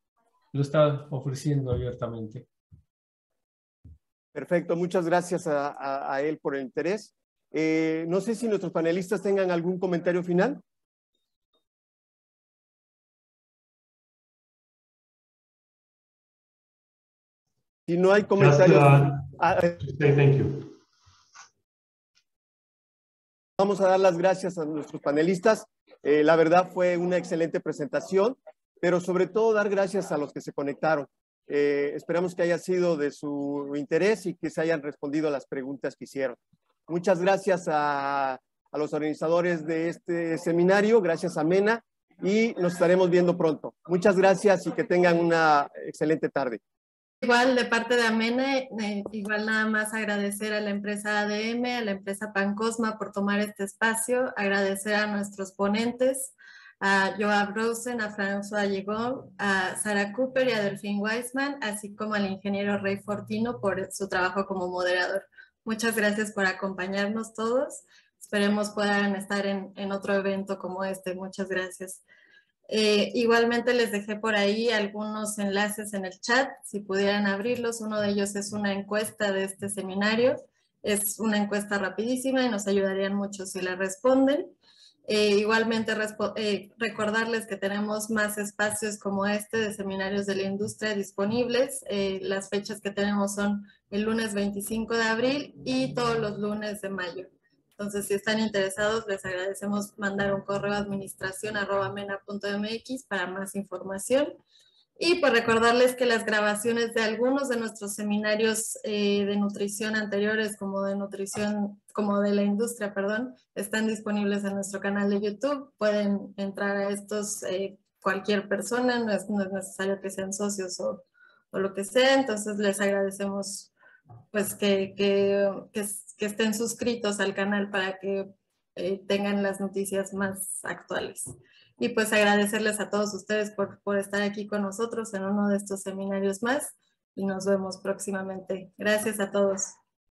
Lo está ofreciendo abiertamente. Perfecto, muchas gracias a él por el interés. No sé si nuestros panelistas tengan algún comentario final. Si no hay comentarios... Just, say thank you. Vamos a dar las gracias a nuestros panelistas. La verdad fue una excelente presentación, pero sobre todo dar gracias a los que se conectaron. Esperamos que haya sido de su interés y que se hayan respondido a las preguntas que hicieron. Muchas gracias a los organizadores de este seminario, gracias a Mena, y nos estaremos viendo pronto. Muchas gracias y que tengan una excelente tarde. Igual de parte de Amena, igual nada más agradecer a la empresa ADM, a la empresa Pancosma por tomar este espacio, agradecer a nuestros ponentes, a Yoav Rosen, a Francois Jegou, a Sarah Cooper y a Delphine Weissman, así como al ingeniero Rey Fortino por su trabajo como moderador. Muchas gracias por acompañarnos todos. Esperemos puedan estar en otro evento como este. Muchas gracias. Igualmente les dejé por ahí algunos enlaces en el chat, si pudieran abrirlos. Uno de ellos es una encuesta de este seminario. Es una encuesta rapidísima y nos ayudarían mucho si la responden. Igualmente recordarles que tenemos más espacios como este de seminarios de la industria disponibles. Las fechas que tenemos son el lunes 25 de abril y todos los lunes de mayo. Entonces, si están interesados, les agradecemos mandar un correo a administración@mena.mx para más información. Y pues recordarles que las grabaciones de algunos de nuestros seminarios de nutrición anteriores, como de la industria, perdón, están disponibles en nuestro canal de YouTube. Pueden entrar a estos cualquier persona, no es necesario que sean socios o lo que sea. Entonces, les agradecemos pues que estén suscritos al canal para que tengan las noticias más actuales. Y pues agradecerles a todos ustedes por estar aquí con nosotros en uno de estos seminarios más y nos vemos próximamente. Gracias a todos.